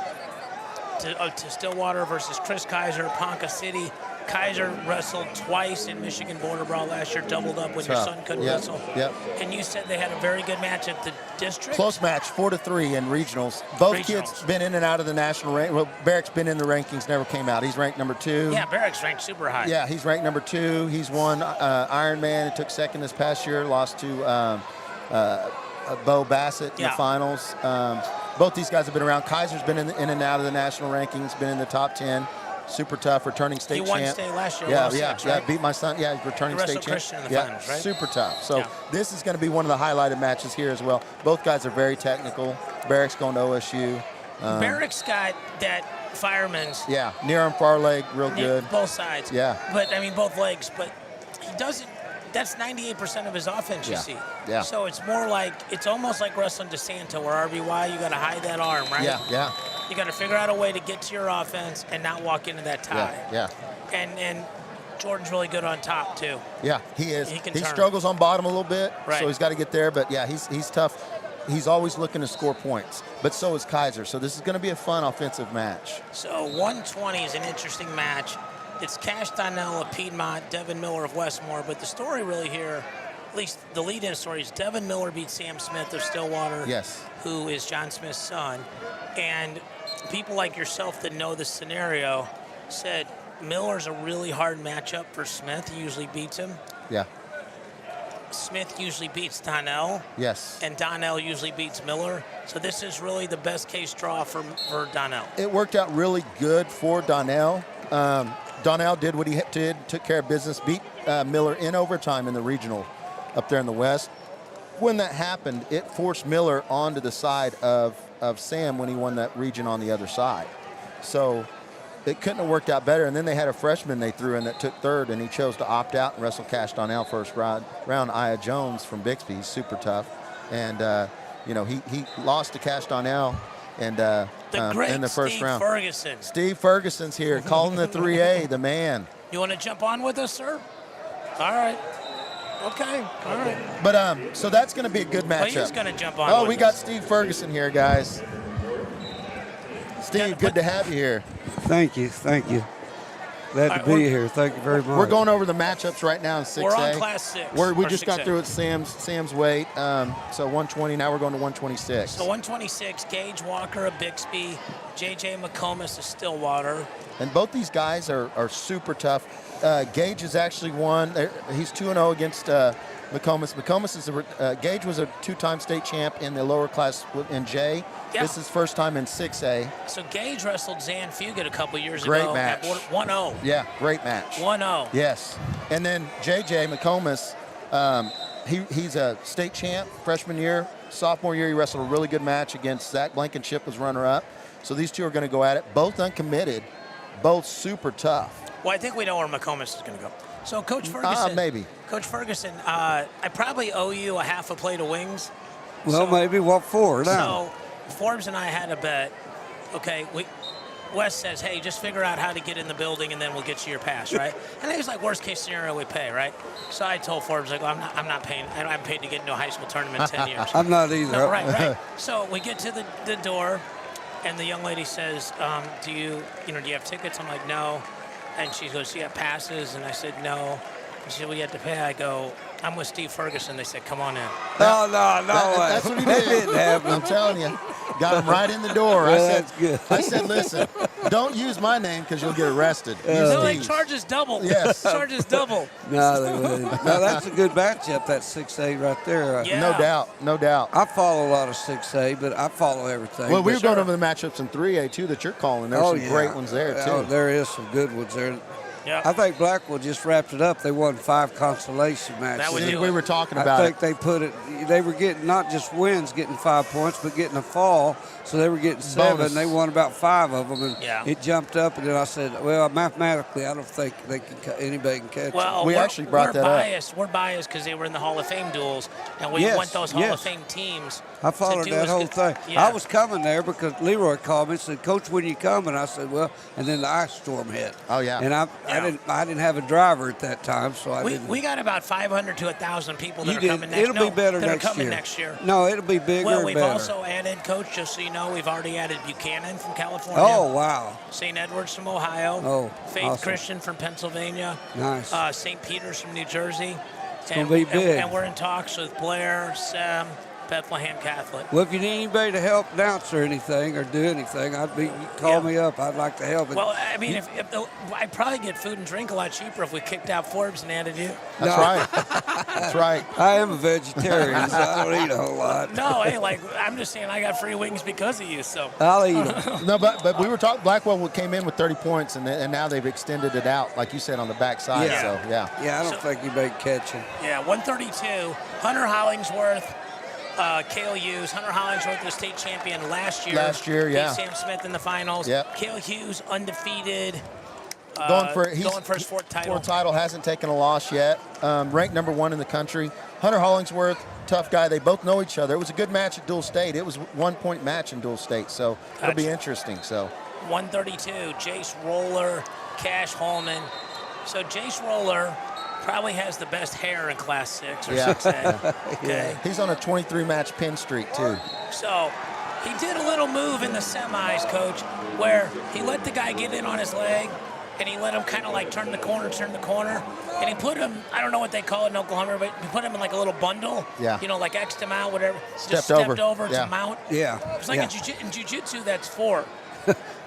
to Stillwater versus Chris Kaiser, Ponca City. Kaiser wrestled twice in Michigan Border Brawl last year, doubled up when your son couldn't wrestle. Yep. And you said they had a very good match at the district? Close match, 4-3 in regionals. Both kids been in and out of the national rank. Well, Barrick's been in the rankings, never came out. He's ranked number 2. Yeah, Barrick's ranked super high. Yeah, he's ranked number 2. He's won Ironman. He took second this past year, lost to Bo Bassett in the finals. Both these guys have been around. Kaiser's been in and out of the national rankings, been in the top 10. Super tough, returning state champ. He won state last year. Yeah, beat my son. Yeah, he's returning state champ. Christian in the finals, right? Super tough. So this is going to be one of the highlighted matches here as well. Both guys are very technical. Barrick's going to OSU. Barrick's got that fireman's. Yeah, near arm, far leg, real good. Both sides. Yeah. But, I mean, both legs. But he doesn't. That's 98% of his offense, you see. Yeah. So it's more like, it's almost like wrestling DeSanto or RBY. You got to hide that arm, right? Yeah. You got to figure out a way to get to your offense and not walk into that tie. Yeah. And Jordan's really good on top too. Yeah, he is. He can He turn. struggles on bottom a little bit, Right. so he's got to get there. But yeah, he's tough. He's always looking to score points. But so is Kaiser. So this is going to be a fun offensive match. So 120 is an interesting match. It's Cash Donnell of Piedmont, Devin Miller of Westmore. But the story really here, at least the lead-in story, is Devin Miller beat Sam Smith of Stillwater, Yes. who is John Smith's son. And people like yourself that know the scenario said Miller's a really hard matchup for Smith. He usually beats him. Yeah. Smith usually beats Donnell. Yes. And Donnell usually beats Miller. So this is really the best case draw for Donnell. It worked out really good for Donnell. Donnell did what he did, took care of business, beat Miller in overtime in the regional up there in the West. When that happened, it forced Miller onto the side of Sam when he won that region on the other side. So it couldn't have worked out better. And then they had a freshman they threw in that took third, and he chose to opt out and wrestle Cash Donnell first round. Aya Jones from Bixby, he's super tough. And, he lost to Cash Donnell and in the first Steve round. Ferguson. Steve Ferguson's here, calling the 3A, the man. You want to jump on with us, sir? All right. Okay. All right. But so that's going to be a good Well, matchup. he's going to jump on. Oh, with we got us. Steve Ferguson here, guys. Steve, good to have you here. Thank you. Glad to be here. Thank you very much. We're going over the matchups right now in 6A. We're on Class 6. We or just got 6A. through at Sam's weight, so 120. Now we're going to 126. So 126, Gage Walker of Bixby, J.J. McComas of Stillwater. And both these guys are super tough. Gage has actually won. He's 2-0 against McComas. Gage was a two-time state champ in the lower class in J. Yeah. This is first time in 6A. So Gage wrestled Zan Fugit a couple years Great ago. match. At 1-0. Yeah, great match. 1-0. Yes. And then J.J. McComas, he's a state champ freshman year. Sophomore year, he wrestled a really good match against Zach Blankenship was runner-up. So these two are going to go at it. Both uncommitted, both super tough. Well, I think we know where McComas is going to go. So Coach Ferguson. Maybe. Coach Ferguson, I probably owe you a half a plate of wings. Well, maybe. What for? Now. So Forbes and I had a bet. Okay, Wes says, hey, just figure out how to get in the building and then we'll get you your pass, right? And it was like worst case scenario, we pay, right? So I told Forbes, like, well, I'm not paying. I haven't paid to get into a high school tournament in 10 years. I'm not either. No, right. So we get to the door, and the young lady says, do you have tickets? I'm like, no. And she goes, you have passes? And I said, no. And she said, well, you have to pay. I go, I'm with Steve Ferguson. They said, come on in. No. That's what he did. That didn't happen. I'm telling you. Got him right in the door. Well, that's good. I said, listen, don't use my name because you'll get arrested. No, they Steve's. charge us double. Yes. Charges double. No, they wouldn't. No, that's a good matchup, that 6A right there. Yeah. No doubt. I follow a lot of 6A, but I follow everything. Well, we were But- going over the matchups in 3A, too, that you're calling. There's some great ones there, too. Oh, there is some good ones there. Yeah. I think Blackwell just wrapped it up. They won 5 consolation matches. That would See, do we it. were talking I about think it. they put it. They were getting not just wins, getting 5 points, but getting a fall. So they were getting 7. Bonus. They won about 5 of them, and Yeah. it jumped up. And then I said, "Well, mathematically, I don't think anybody can catch Well, We we're- actually brought that up. biased. We're biased because they were in the Hall of Fame duels, and we Yes, want those Hall of yes. Fame teams. it." I followed to do that as whole good- thing. Yeah. I was coming there because Leroy called me and said, "Coach, when you coming?" I said, "Well," and then the ice storm hit. Oh, yeah. And I didn't have a driver at that time, so I didn't. We got about 500 to 1,000 people that You are did. coming next. It'll be better that next are coming year. next year. No, it'll be bigger Well, and we've better. also added, Coach, just so you know, we've already added Buchanan from California. Oh, wow. St. Edwards from Ohio. Oh, Faith awesome. Christian from Pennsylvania. Nice. St. Peter's from New Jersey. It's gonna be big. And we're in talks with Blair, Sem, Bethlehem Catholic. Well, if you need anybody to help announce or anything or do anything, you call me up. I'd like to help. Well, I mean, I'd probably get food and drink a lot cheaper if we kicked out Forbes and added you. That's right. That's right. I am a vegetarian, so I don't eat a whole lot. No, hey, I'm just saying I got free wings because of you. So I'll eat them. No, but we were talking. Blackwell came in with 30 points, and now they've extended it out, like you said, on the backside. Yeah. So yeah. Yeah, I don't think anybody can catch him. yeah, 132. Hunter Hollingsworth, Cale Hughes. Hunter Hollingsworth was state champion last year. Last year, yeah. Beat Sam Smith in the finals. Yep. Cale Hughes undefeated. Going for his fourth title. Fourth title, hasn't taken a loss yet. Ranked number 1 in the country. Hunter Hollingsworth, tough guy. They both know each other. It was a good match at Dual State. It was 1-point match in Dual State, so it'll be interesting. So 132, Jace Roller, Cash Holman. So Jace Roller probably has the best hair in Class 6 or 6A. Okay. He's on a 23-match pin streak, too. So he did a little move in the semis, Coach, where he let the guy get in on his leg, and he let him kind of like turn the corner, and he put him, I don't know what they call it in Oklahoma, but he put him in like a little bundle, Yeah. you know, like X'd him out, whatever. Stepped over Yeah. to mount. Yeah. It's like in jiu-jitsu, that's 4.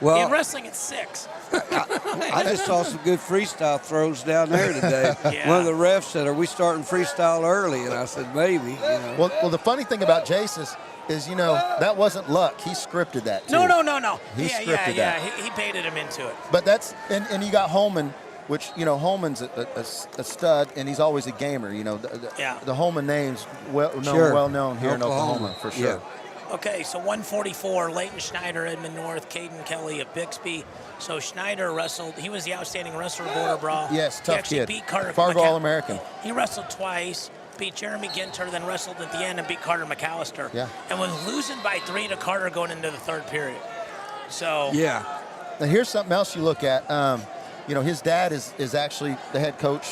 Well, in wrestling, it's 6. I just saw some good freestyle throws down there today. Yeah. One of the refs said, "Are we starting freestyle early?" And I said, "Maybe." You know. Well, the funny thing about Jace is, you know, that wasn't luck. He scripted that, too. No. He Yeah. scripted that. He baited him into it. But that's and you got Holman, which, you know, Holman's a stud, and he's always a gamer. You know, the Holman name's well known here in Oklahoma for sure. Yeah. Okay, so 144, Leighton Schneider, Edmond North, Caden Kelly of Bixby. So Schneider wrestled. He was the outstanding wrestler of Border Brawl. Yes, tough He actually kid. beat Carter Fargo All-American. He wrestled twice, beat Jeremy Ginter, then wrestled at the end and beat Carter McAllister. Yeah. And was losing by 3 to Carter going into the third period. So Yeah. Now here's something else you look at. You know, his dad is actually the head coach,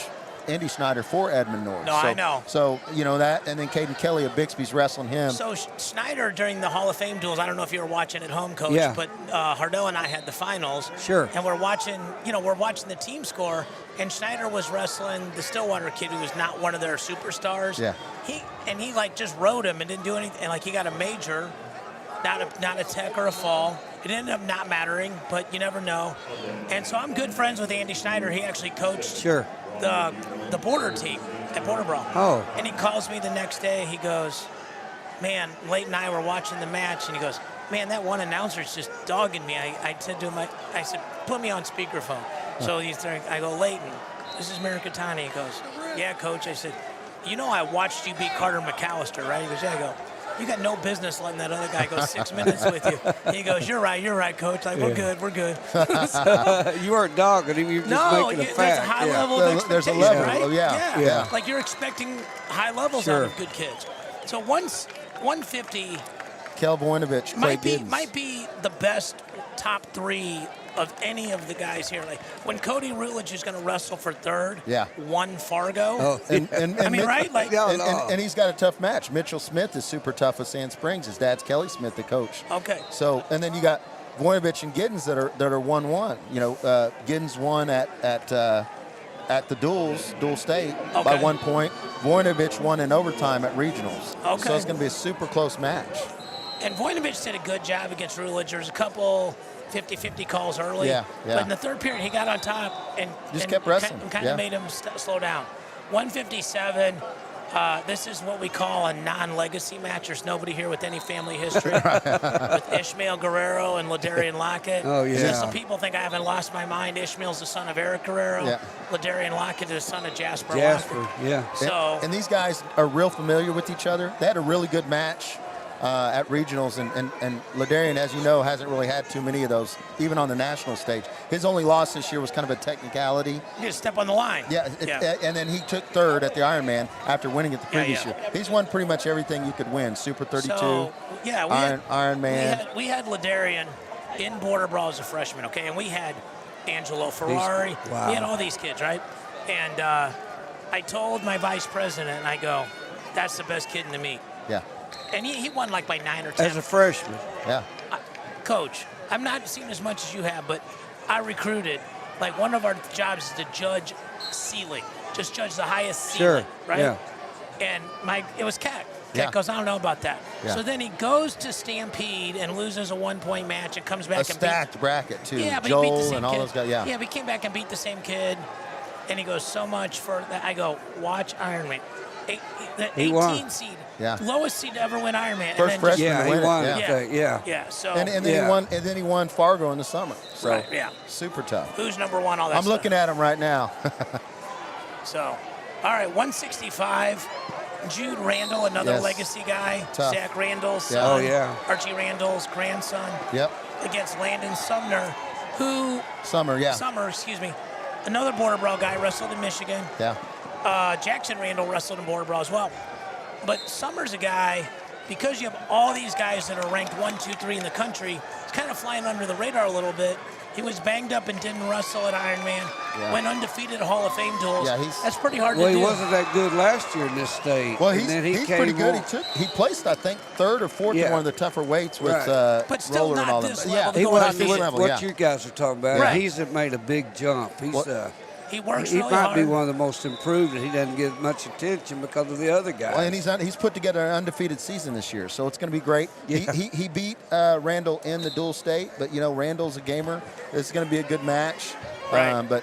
Andy Schneider, for Edmond North. No, I know. So, you know that, and then Caden Kelly of Bixby's wrestling him. So Schneider, during the Hall of Fame duels, I don't know if you were watching at home, Coach, Yeah. but Hardell and I had the finals. Sure. And we're watching the team score, and Schneider was wrestling the Stillwater kid who was not one of their superstars. Yeah. He like just rode him and didn't do anything, and like he got a major, not a tech or a fall. It ended up not mattering, but you never know. And so I'm good friends with Andy Schneider. He actually coached Sure. the border team at Border Brawl. Oh. And he calls me the next day. He goes, "Man, Leighton and I were watching the match," and he goes, "Man, that one announcer's just dogging me." I said to him, I said, "Put me on speakerphone." So I go, "Leighton, this is Mirikatani." He goes, "Yeah, Coach." I said, "You know I watched you beat Carter McAllister, right?" He goes, "Yeah." I go, "You got no business letting that other guy go 6 minutes with you." He goes, You're right, Coach. Like, we're good. You weren't dogging him. You're just No, making a there's fact. a high Yeah. level of expectation, There's a level, right? yeah. Like you're expecting high levels Sure. out of good kids. So 150 Kel Voinovich, Clay Giddens. might be the best top 3 of any of the guys here. Like when Cody Rutledge is going to wrestle for third, Yeah. one Fargo. Oh. And I mean, right? Like, Yeah. and he's got a tough match. Mitchell Smith is super tough with Sand Springs. His dad's Kelly Smith, the coach. okay. So, and then you got Voinovich and Giddens that are 1-1. You know, Giddens won at the Dual State by Okay. 1 point. Voinovich won in overtime at regionals. Okay. So it's going to be a super close match. And Voinovich did a good job against Rutledge. There's a couple 50-50 calls early. Yeah. But in the third period, he got on top and Just kept wrestling. Kind of made him slow down. 157. This is what we call a non-legacy match. There's nobody here with any family history. With Ishmael Guerrero and Ladarian Lockett. Oh, yeah. So some people think I haven't lost my mind. Ishmael's the son of Eric Guerrero. Yeah. Ladarian Lockett is the son of Jasper Jasper. Lockett. Yeah. So And these guys are real familiar with each other. They had a really good match at regionals, and Ladarian, as you know, hasn't really had too many of those, even on the national stage. His only loss this year was kind of a technicality. you just step on the line. Yeah, and then he took third at the Ironman after winning it the previous year. He's won pretty much everything you could win. Super 32, So, yeah, Ironman. We had Ladarian in Border Brawl as a freshman, okay? And we had Angelo Ferrari. Wow. We had all these kids, right? And I told my vice president, I go, that's the best kid in the meet. Yeah, And he won like by 9 or 10. As a freshman. yeah. Coach, I've not seen as much as you have, but I recruited. Like one of our jobs is to judge ceiling, just judge the highest ceiling, Sure. right? Yeah. And it was Cat. Yeah. Cat goes, I don't know about that. Yeah. So then he goes to Stampede and loses a 1-point match and comes back A and stacked bracket too. Yeah, but he beat the Joel same and all kid. those guys. Yeah. Yeah, but he came back and beat the same kid. And he goes, so much for that. I go, watch Ironman. The He 18 won. seed, Yeah. lowest seed to ever win Ironman. First and then freshman Yeah, to he win it, won. yeah. I think, yeah. Yeah, so And then Yeah. he won. And then he won Fargo in the summer. So Right, yeah. super tough. who's number one? All that I'm stuff. looking at him right now. So, all right, 165. Jude Randall, another Yes. legacy guy. Tough. Zach Randall's Yeah. son. Oh, yeah. Archie Randall's grandson. Yep. Against Landon Sumner, who Summer. Yeah. Summer, excuse me, another border brawl guy, wrestled in Michigan. Yeah. Jackson Randall wrestled in border brawl as well. But Summer's a guy, because you have all these guys that are ranked 1, 2, 3 in the country, it's kind of flying under the radar a little bit. He was banged up and didn't wrestle at Ironman. Yeah. Went undefeated at Hall of Fame duels. Yeah, that's pretty hard to Well, do. he wasn't that good last year in this state. Well, and then he he's came pretty good. on. He placed, I think, 3rd or 4th in one of the tougher weights with But still Roller not and all this that. level Yeah, to He go wasn't undefeated. level, what yeah. you guys are talking about. Right. He's made a big jump. He's He works he really might hard. be one of the most improved, and he doesn't get much attention because of the other guys. Well, and he's put together an undefeated season this year, so it's going to be great. Yeah. He beat Randall in the dual state, but Randall's a gamer. It's going to be a good match. Right. But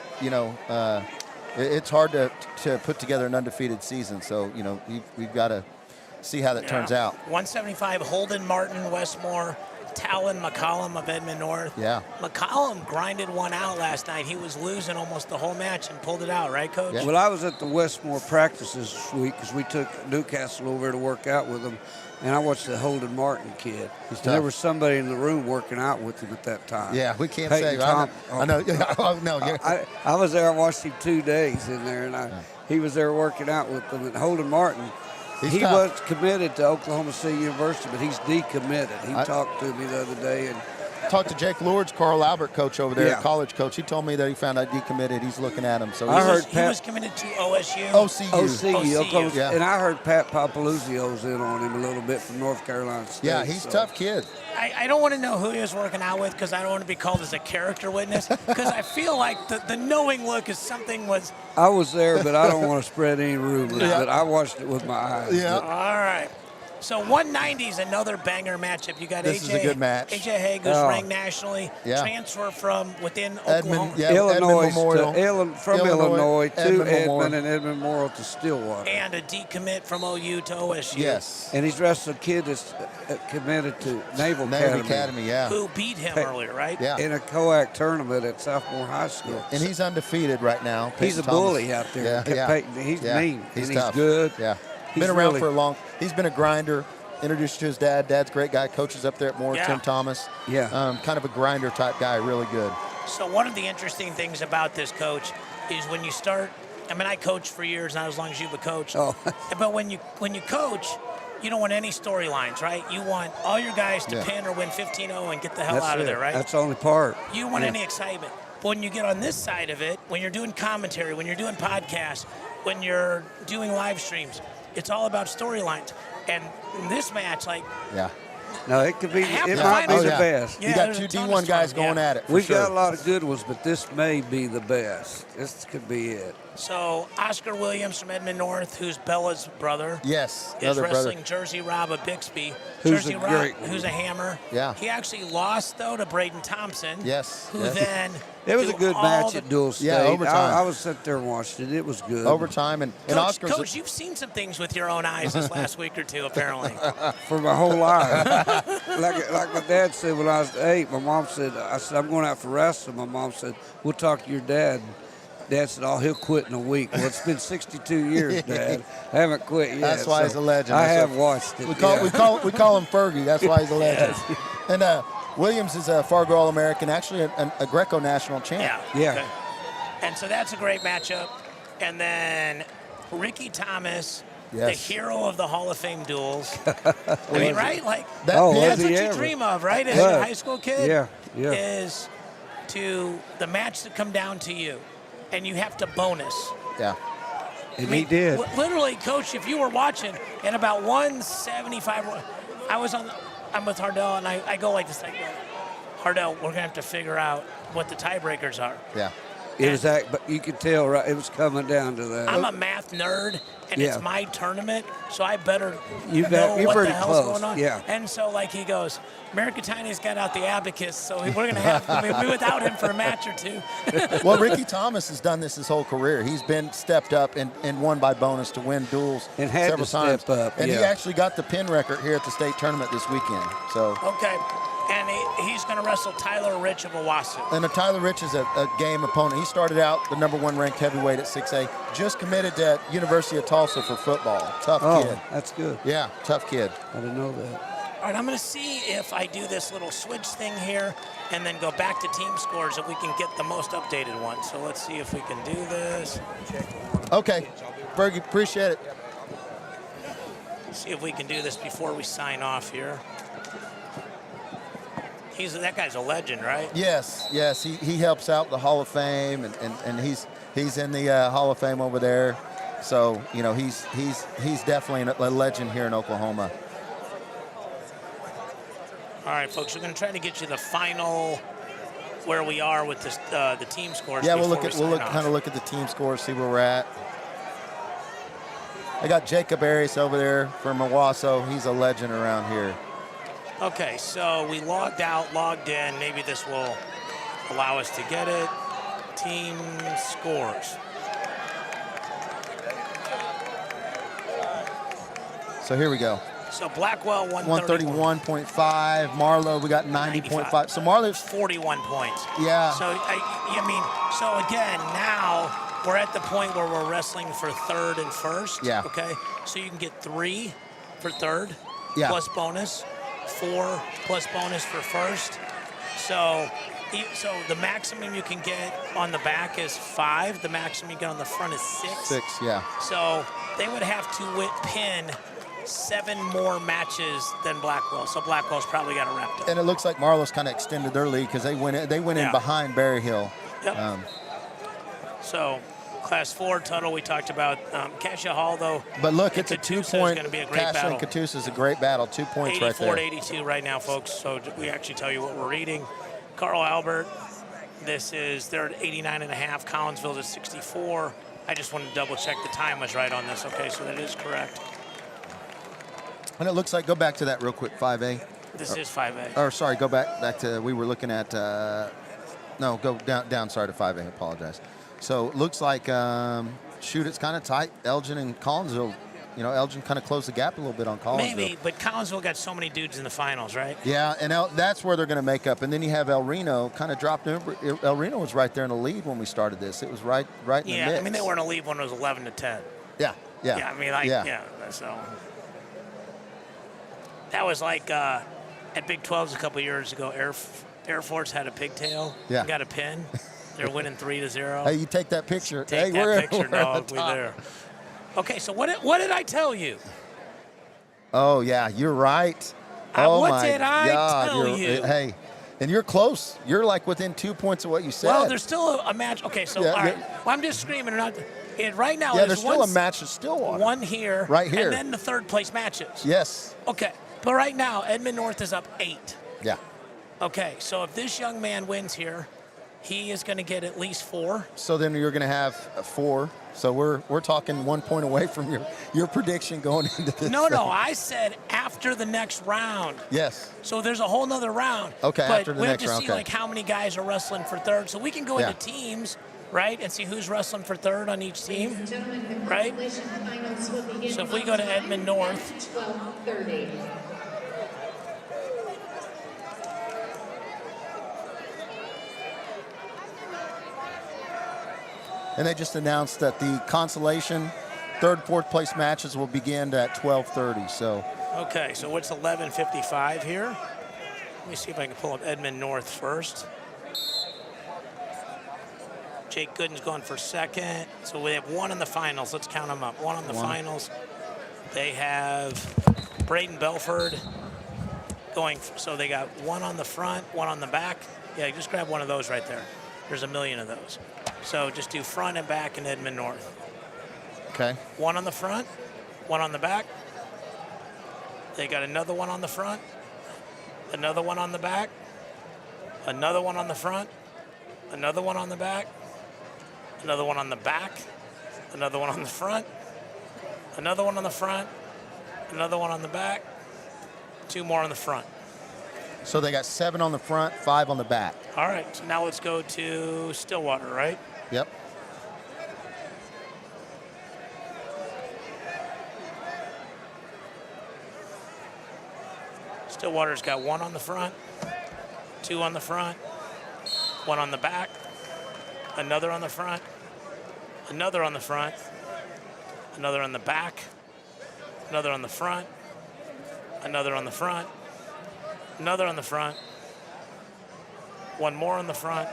it's hard to put together an undefeated season. So we've got to see how that turns out. 175, Holden Martin, Westmore, Talon McCollum of Edmond North. Yeah. McCollum grinded one out last night. He was losing almost the whole match and pulled it out, right, Coach? Yeah. Well, I was at the Westmore practices this week because we took Newcastle over to work out with them, and I watched the Holden Martin kid. He's And there tough. was somebody in the room working out with him at that time. Yeah, we can't Peyton say. I know. Oh, no. I was there. I watched him 2 days in there, and he was there working out with them. And Holden Martin, He's he tough. was committed to Oklahoma State University, but he's decommitted. He talked to me the other day, and Talked to Jake Lourdes, Carl Albert coach over there, Yeah. college coach. He told me that he found out decommitted. He's looking at him. So I heard He Pat- was committed to OSU. OCU. OCU, Oklahoma, Yeah. and I heard Pat Papaluzio's in on him a little bit from North Carolina State. Yeah, he's a tough kid. I don't want to know who he was working out with because I don't want to be called as a character witness because I feel like the knowing look is something was. I was there, but I don't want to spread any rumors. Yeah. But I watched it with my eyes. Yeah. All right. So 190 is another banger matchup. You got This AJ. is a good match. AJ Haig, who's Oh. ranked nationally. Yeah. Transfer from within Oklahoma. Illinois Memorial. from Illinois to Edmond Edmond Memorial. and Edmond Memorial to Stillwater. And a decommit from OU to OSU. Yes. And he's wrestled a kid that's committed to Naval Navy Academy Academy, yeah. Who beat him Hey. earlier, right? Yeah. in a coac tournament at sophomore high school. And he's undefeated right now. He's a Peyton Thomas. bully out there. Yeah, yeah. Peyton, he's Yeah. mean. He's and tough. He's good. Yeah. He's Been around really- for a long. He's been a grinder. Introduced to his dad. Dad's a great guy. Coaches up there at Moore. Yeah. Tim Thomas. Yeah. Kind of a grinder type guy. Really good. So one of the interesting things about this, Coach, is when you start. I mean, I coached for years, not as long as you've coached. Oh. But when you coach, you don't want any storylines, right? You want all your guys to Yeah. pin or win 15-0 and get the hell That's out of it. there, right? That's the only part. You don't want any excitement. But when you get on this side of it, when you're doing commentary, when you're doing podcasts, when you're doing live streams, it's all about storylines. And in this match, like, Yeah. No, it could be. Half It the might be finals- the yeah. best. Yeah, You got there's two a ton of D1 guys fun, going yeah. at it. For We've sure. got a lot of good ones, but this may be the best. This could be it. so Oscar Williams from Edmond North, who's Bella's brother, Yes. is Another wrestling brother. Jersey Rob of Bixby. Who's Jersey a Rob, great one. who's a hammer. Yeah. He actually lost, though, to Braden Thompson. Yes, Who yes. then. It was a through good all match the- at Dual State. Yeah, overtime. I was sitting there and watched it. It was good. Overtime and Oscar's. Coach, you've seen some things with your own eyes this last week or two, apparently. For my whole life. like my dad said when I was 8, my mom said, I said, I'm going out for wrestling. My mom said, we'll talk to your dad. Dad said, oh, he'll quit in a week. Well, it's been 62 years, Dad. I haven't quit yet. That's why he's a legend. I That's have what- watched it. We call yeah. we call him Fergie. That's why he's a legend. And Williams is a Fargo All-American, actually a Greco national champ. Yeah. Yeah. Okay. And so that's a great matchup. And then Ricky Thomas, the Yes. hero of the Hall of Fame duels. I mean, right? Like, That, Oh, yeah, was that's he what you ever? dream of, right? As Right. a high school kid? Yeah, yeah. Is to the match to come down to you. And you have to bonus. yeah. And I mean, he did. Literally, Coach, if you were watching, at about 175, I'm with Hardell, and I go like this. I go, Hardell, we're going to have to figure out what the tiebreakers are. Yeah. It was that, but you could tell, right? It was coming down to that. I'm a math nerd, and Yeah. it's my tournament, so I better You're know what the pretty hell's close, going on. yeah. And so, like, he goes, America Tiny's got out the abacus, so we're going to have to be without him for a match or two. Well, Ricky Thomas has done this his whole career. He's been stepped up and won by bonus to win duels And had several to times. step up, And he yeah. actually got the pin record here at the state tournament this weekend. So, Okay. And he's going to wrestle Tyler Rich of Owasso. and Tyler Rich is a game opponent. He started out the #1 ranked heavyweight at 6A. Just committed to University of Tulsa for football. Tough Oh, kid. that's good. Yeah, tough kid. I didn't know that. All right, I'm going to see if I do this little switch thing here and then go back to team scores if we can get the most updated one. So let's see if we can do this. Okay. Fergie, appreciate it. See if we can do this before we sign off here. That guy's a legend, right? Yes. He helps out the Hall of Fame, and he's in the Hall of Fame over there. So, you know, he's definitely a legend here in Oklahoma. All right, folks, we're going to try to get you the final where we are with this, the team scores. Yeah, we'll kind of look at the team scores, see where we're at. I got Jacob Arias over there from Owasso. He's a legend around here. Okay, so we logged out, logged in. Maybe this will allow us to get it. Team scores. So here we go. So Blackwell 131.5. Marlowe, we got 90.5. So Marlowe's 41 points. Yeah. So so again, now we're at the point where we're wrestling for third and first. Yeah. Okay. So you can get 3 for third, yeah, plus bonus, 4 plus bonus for first. So the maximum you can get on the back is 5. The maximum you get on the front is 6. 6, yeah. So they would have to pin 7 more matches than Blackwell. So Blackwell's probably got it wrapped up. And it looks like Marlowe's kind of extended their lead because they went in behind Berry Hill. Yep. So Class 4 Tuttle we talked about. Cassia Hall, though. But look, it's a Catoosa 2-point. Is going to be a great Cassia battle. and Catoosa is a great battle. 2 points right there. 84-82 right now, folks. So we actually tell you what we're reading. Carl Albert, they're at 89.5. Collinsville's at 64. I just want to double check the time was right on this. Okay, so that is correct. And it looks like, go back to that real quick, 5A. This is 5A. Or sorry, go back to, we were looking at, no, go down, sorry, to 5A, I apologize. So it looks like, it's kind of tight. Elgin and Collinsville, Elgin kind of closed the gap a little bit on Collinsville. Maybe, but Collinsville got so many dudes in the finals, right? Yeah, and that's where they're going to make up. And then you have El Reno kind of dropped. El Reno was right there in the lead when we started this. It was right in the mix. Yeah, I mean, they were in a lead when it was 11-10. Yeah. Yeah, I mean, so that was like at Big 12s a couple years ago. Air Force had a pigtail. Yeah. Got a pin. They're winning 3-0. Hey, you take that picture. Take that picture, dog. We're there. Okay, so what did I tell you? Oh yeah, you're right. What did I tell you? Hey, and you're close. You're like within 2 points of what you said. Well, there's still a match. Okay, so all right. Well, I'm just screaming. Right now, there's still a match at Stillwater. One here. Right here. And then the third place matches. Yes. Okay, but right now, Edmond North is up 8. Yeah. Okay, so if this young man wins here, he is going to get at least 4. So then you're going to have 4. So we're talking 1 point away from your prediction going into this. No, I said after the next round. Yes. So there's a whole nother round. Okay, but after the we next have to round. see like how many guys are wrestling for third. So we can go into teams, right, and see who's wrestling for third on each team, right? So if we go to Edmond North. 12:30. And they just announced that the consolation third, fourth place matches will begin at 12:30. So. Okay, so what's 11:55 here? Let me see if I can pull up Edmond North first. Jake Gooden's going for second. So we have 1 in the finals. Let's count them up. 1 on the finals. They have Braden Belford going. So they got 1 on the front, 1 on the back. Yeah, just grab one of those right there. There's a million of those. So just do front and back in Edmond North. Okay. 1 on the front, 1 on the back. They got another 1 on the front, another 1 on the back, another 1 on the front, another 1 on the back, another 1 on the back, another 1 on the front, another 1 on the front, another 1 on the back, 2 more on the front. So they got 7 on the front, 5 on the back. All right, so now let's go to Stillwater, right? Yep. Stillwater's got 1 on the front, 2 on the front, 1 on the back, another on the front, another on the front, another on the back, another on the front, another on the front, another on the front, one more on the front,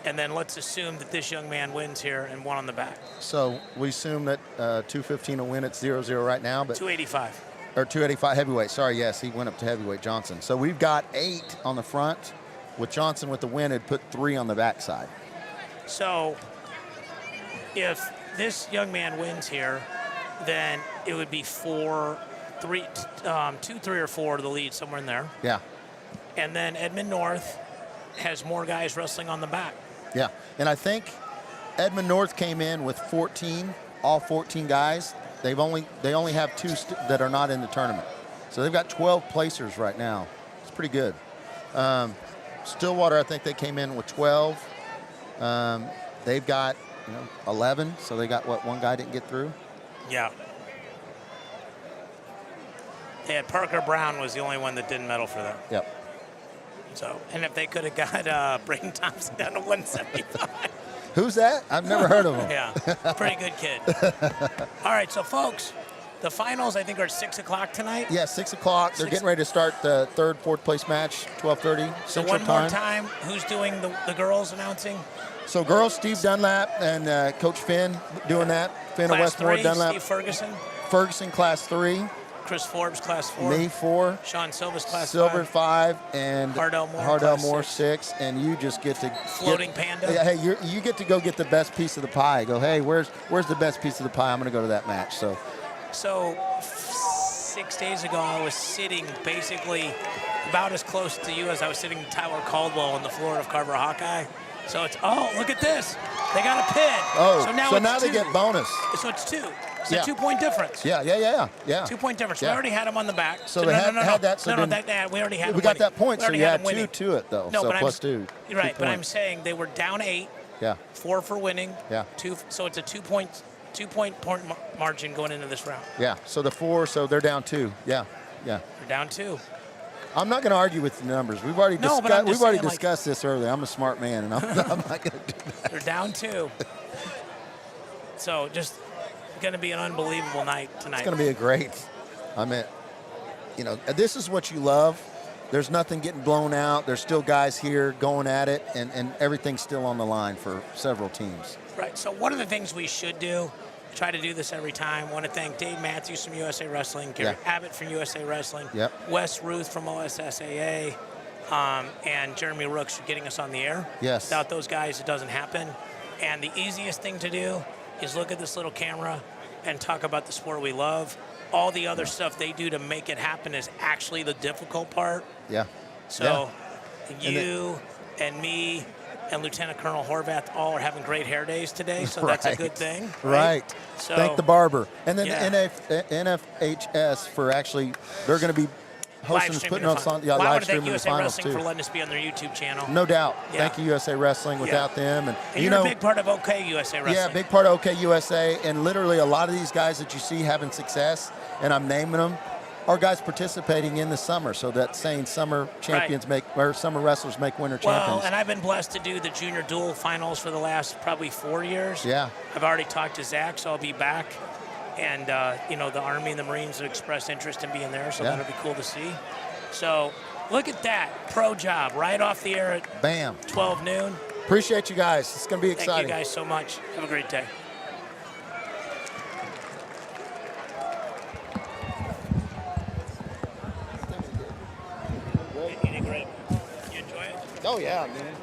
and then let's assume that this young man wins here and one on the back. So we assume that 215 will win at 0-0 right now, but 285. or 285 heavyweight. Sorry, yes, he went up to heavyweight, Johnson. So we've got 8 on the front. With Johnson with the win, it'd put 3 on the backside. So if this young man wins here, then it would be 2, 3, or 4 to the lead, somewhere in there. Yeah. And then Edmund North has more guys wrestling on the back. Yeah, and I think Edmund North came in with 14, all 14 guys. They only have 2 that are not in the tournament. So they've got 12 placers right now. It's pretty good. Stillwater, I think they came in with 12. They've got 11, so they got, what, 1 guy didn't get through? Yeah. Yeah, Parker Brown was the only one that didn't medal for them. Yep. So, and if they could have got Braden Thompson down to 175. Who's that? I've never heard of him. Yeah, pretty good kid. All right, so folks, the finals I think are at 6 o'clock tonight. Yeah, 6 o'clock. They're getting ready to start the 3rd, 4th place match, 12:30 So Central one more time, who's doing the girls announcing? So girls, Steve Dunlap and Coach Finn doing that. Finn of Class Westmore, 3, Dunlap. Steve Ferguson. Ferguson, class 3. Chris Forbes, class 4. Me, 4. Sean Silva's class Silver, 5. 5. And Hardell Moore, class 6. And you just get to Floating Panda. Yeah, hey, you get to go get the best piece of the pie. Go, hey, where's the best piece of the pie? I'm going to go to that match. So 6 days ago, I was sitting basically about as close to you as I was sitting to Tyler Caldwell on the floor of Carver Hawkeye. So it's, oh, look at this. They got a pin. Oh, so now they get bonus. So it's 2. It's a 2-point difference. Yeah. 2-point difference. Yeah. We already had them on the back. So they had that. So we already had. We got that point. So you had 2 winning. to it though. No, so but plus 2. You're right, but I'm saying they were down 8. Yeah. 4 for winning. Yeah. 2. So it's a 2-point margin going into this round. Yeah. So the 4. So they're down 2. Yeah. They're down 2. I'm not going to argue with the numbers. We've already discussed this earlier. I'm a smart man, and I'm not going to do that. They're down 2. So just going to be an unbelievable night tonight. It's going to be a great. I mean, this is what you love. There's nothing getting blown out. There's still guys here going at it, and everything's still on the line for several teams. Right. So one of the things we should do, try to do this every time. Want to thank Dave Matthews from USA Wrestling, Gary Abbott from USA Wrestling, Wes Ruth from OSSAA, and Jeremy Rooks for getting us on the air. Yes. Without those guys, it doesn't happen. And the easiest thing to do is look at this little camera and talk about the sport we love. All the other stuff they do to make it happen is actually the difficult part. Yeah. So you and me and Lieutenant Colonel Horvath all are having great hair days today, so that's a good thing. Right. So, thank the barber. And then the NFHS for actually, they're going to be hosting us, putting us on live streaming the USA finals Wrestling too. for letting us be on their YouTube channel. No doubt. Yeah. Thank you, USA Wrestling. Without them, and you're a big part of OK USA Wrestling. Yeah, big part of OK USA, and literally a lot of these guys that you see having success, and I'm naming them, are guys participating in the summer. So that saying summer champions summer wrestlers make winter champions. Well, and I've been blessed to do the junior dual finals for the last probably 4 years. Yeah. I've already talked to Zach, so I'll be back. And, the Army and the Marines have expressed interest in being there, so that'll be cool to see. So look at that. Pro job right off the air at 12 noon. Appreciate you guys. It's going to be exciting. Thank you guys so much. Have a great day. You did great. You enjoy it? Oh, yeah, man.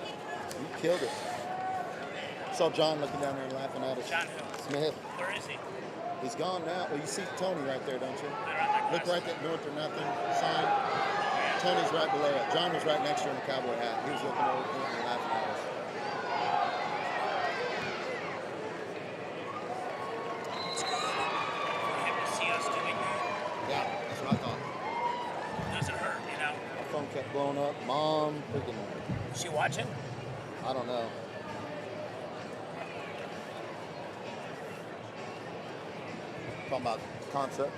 You killed it. Saw John looking down there and laughing at us. John who? Smith. Where is he? He's gone now. Well, you see Tony right there, don't you? Look right at North or Nothing sign. Tony's right below it. John was right next to her in the cowboy hat. He was looking over and laughing at us. It's good for him to see us doing that. Yeah, that's what I thought. It doesn't hurt, My phone kept blowing up. Mom, freaking. Is she watching? I don't know. Talking about concept.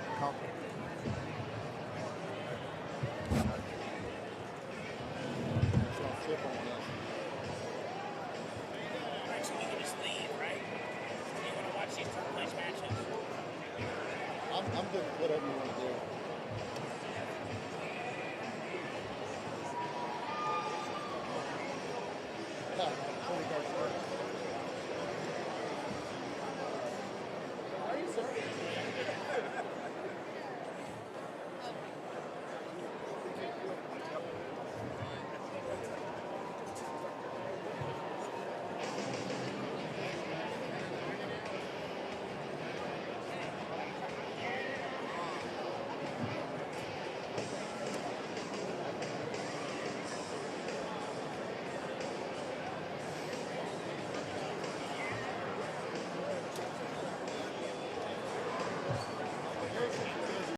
So we can just leave, right? You want to watch these third place matches? I'm good with whatever you want to do.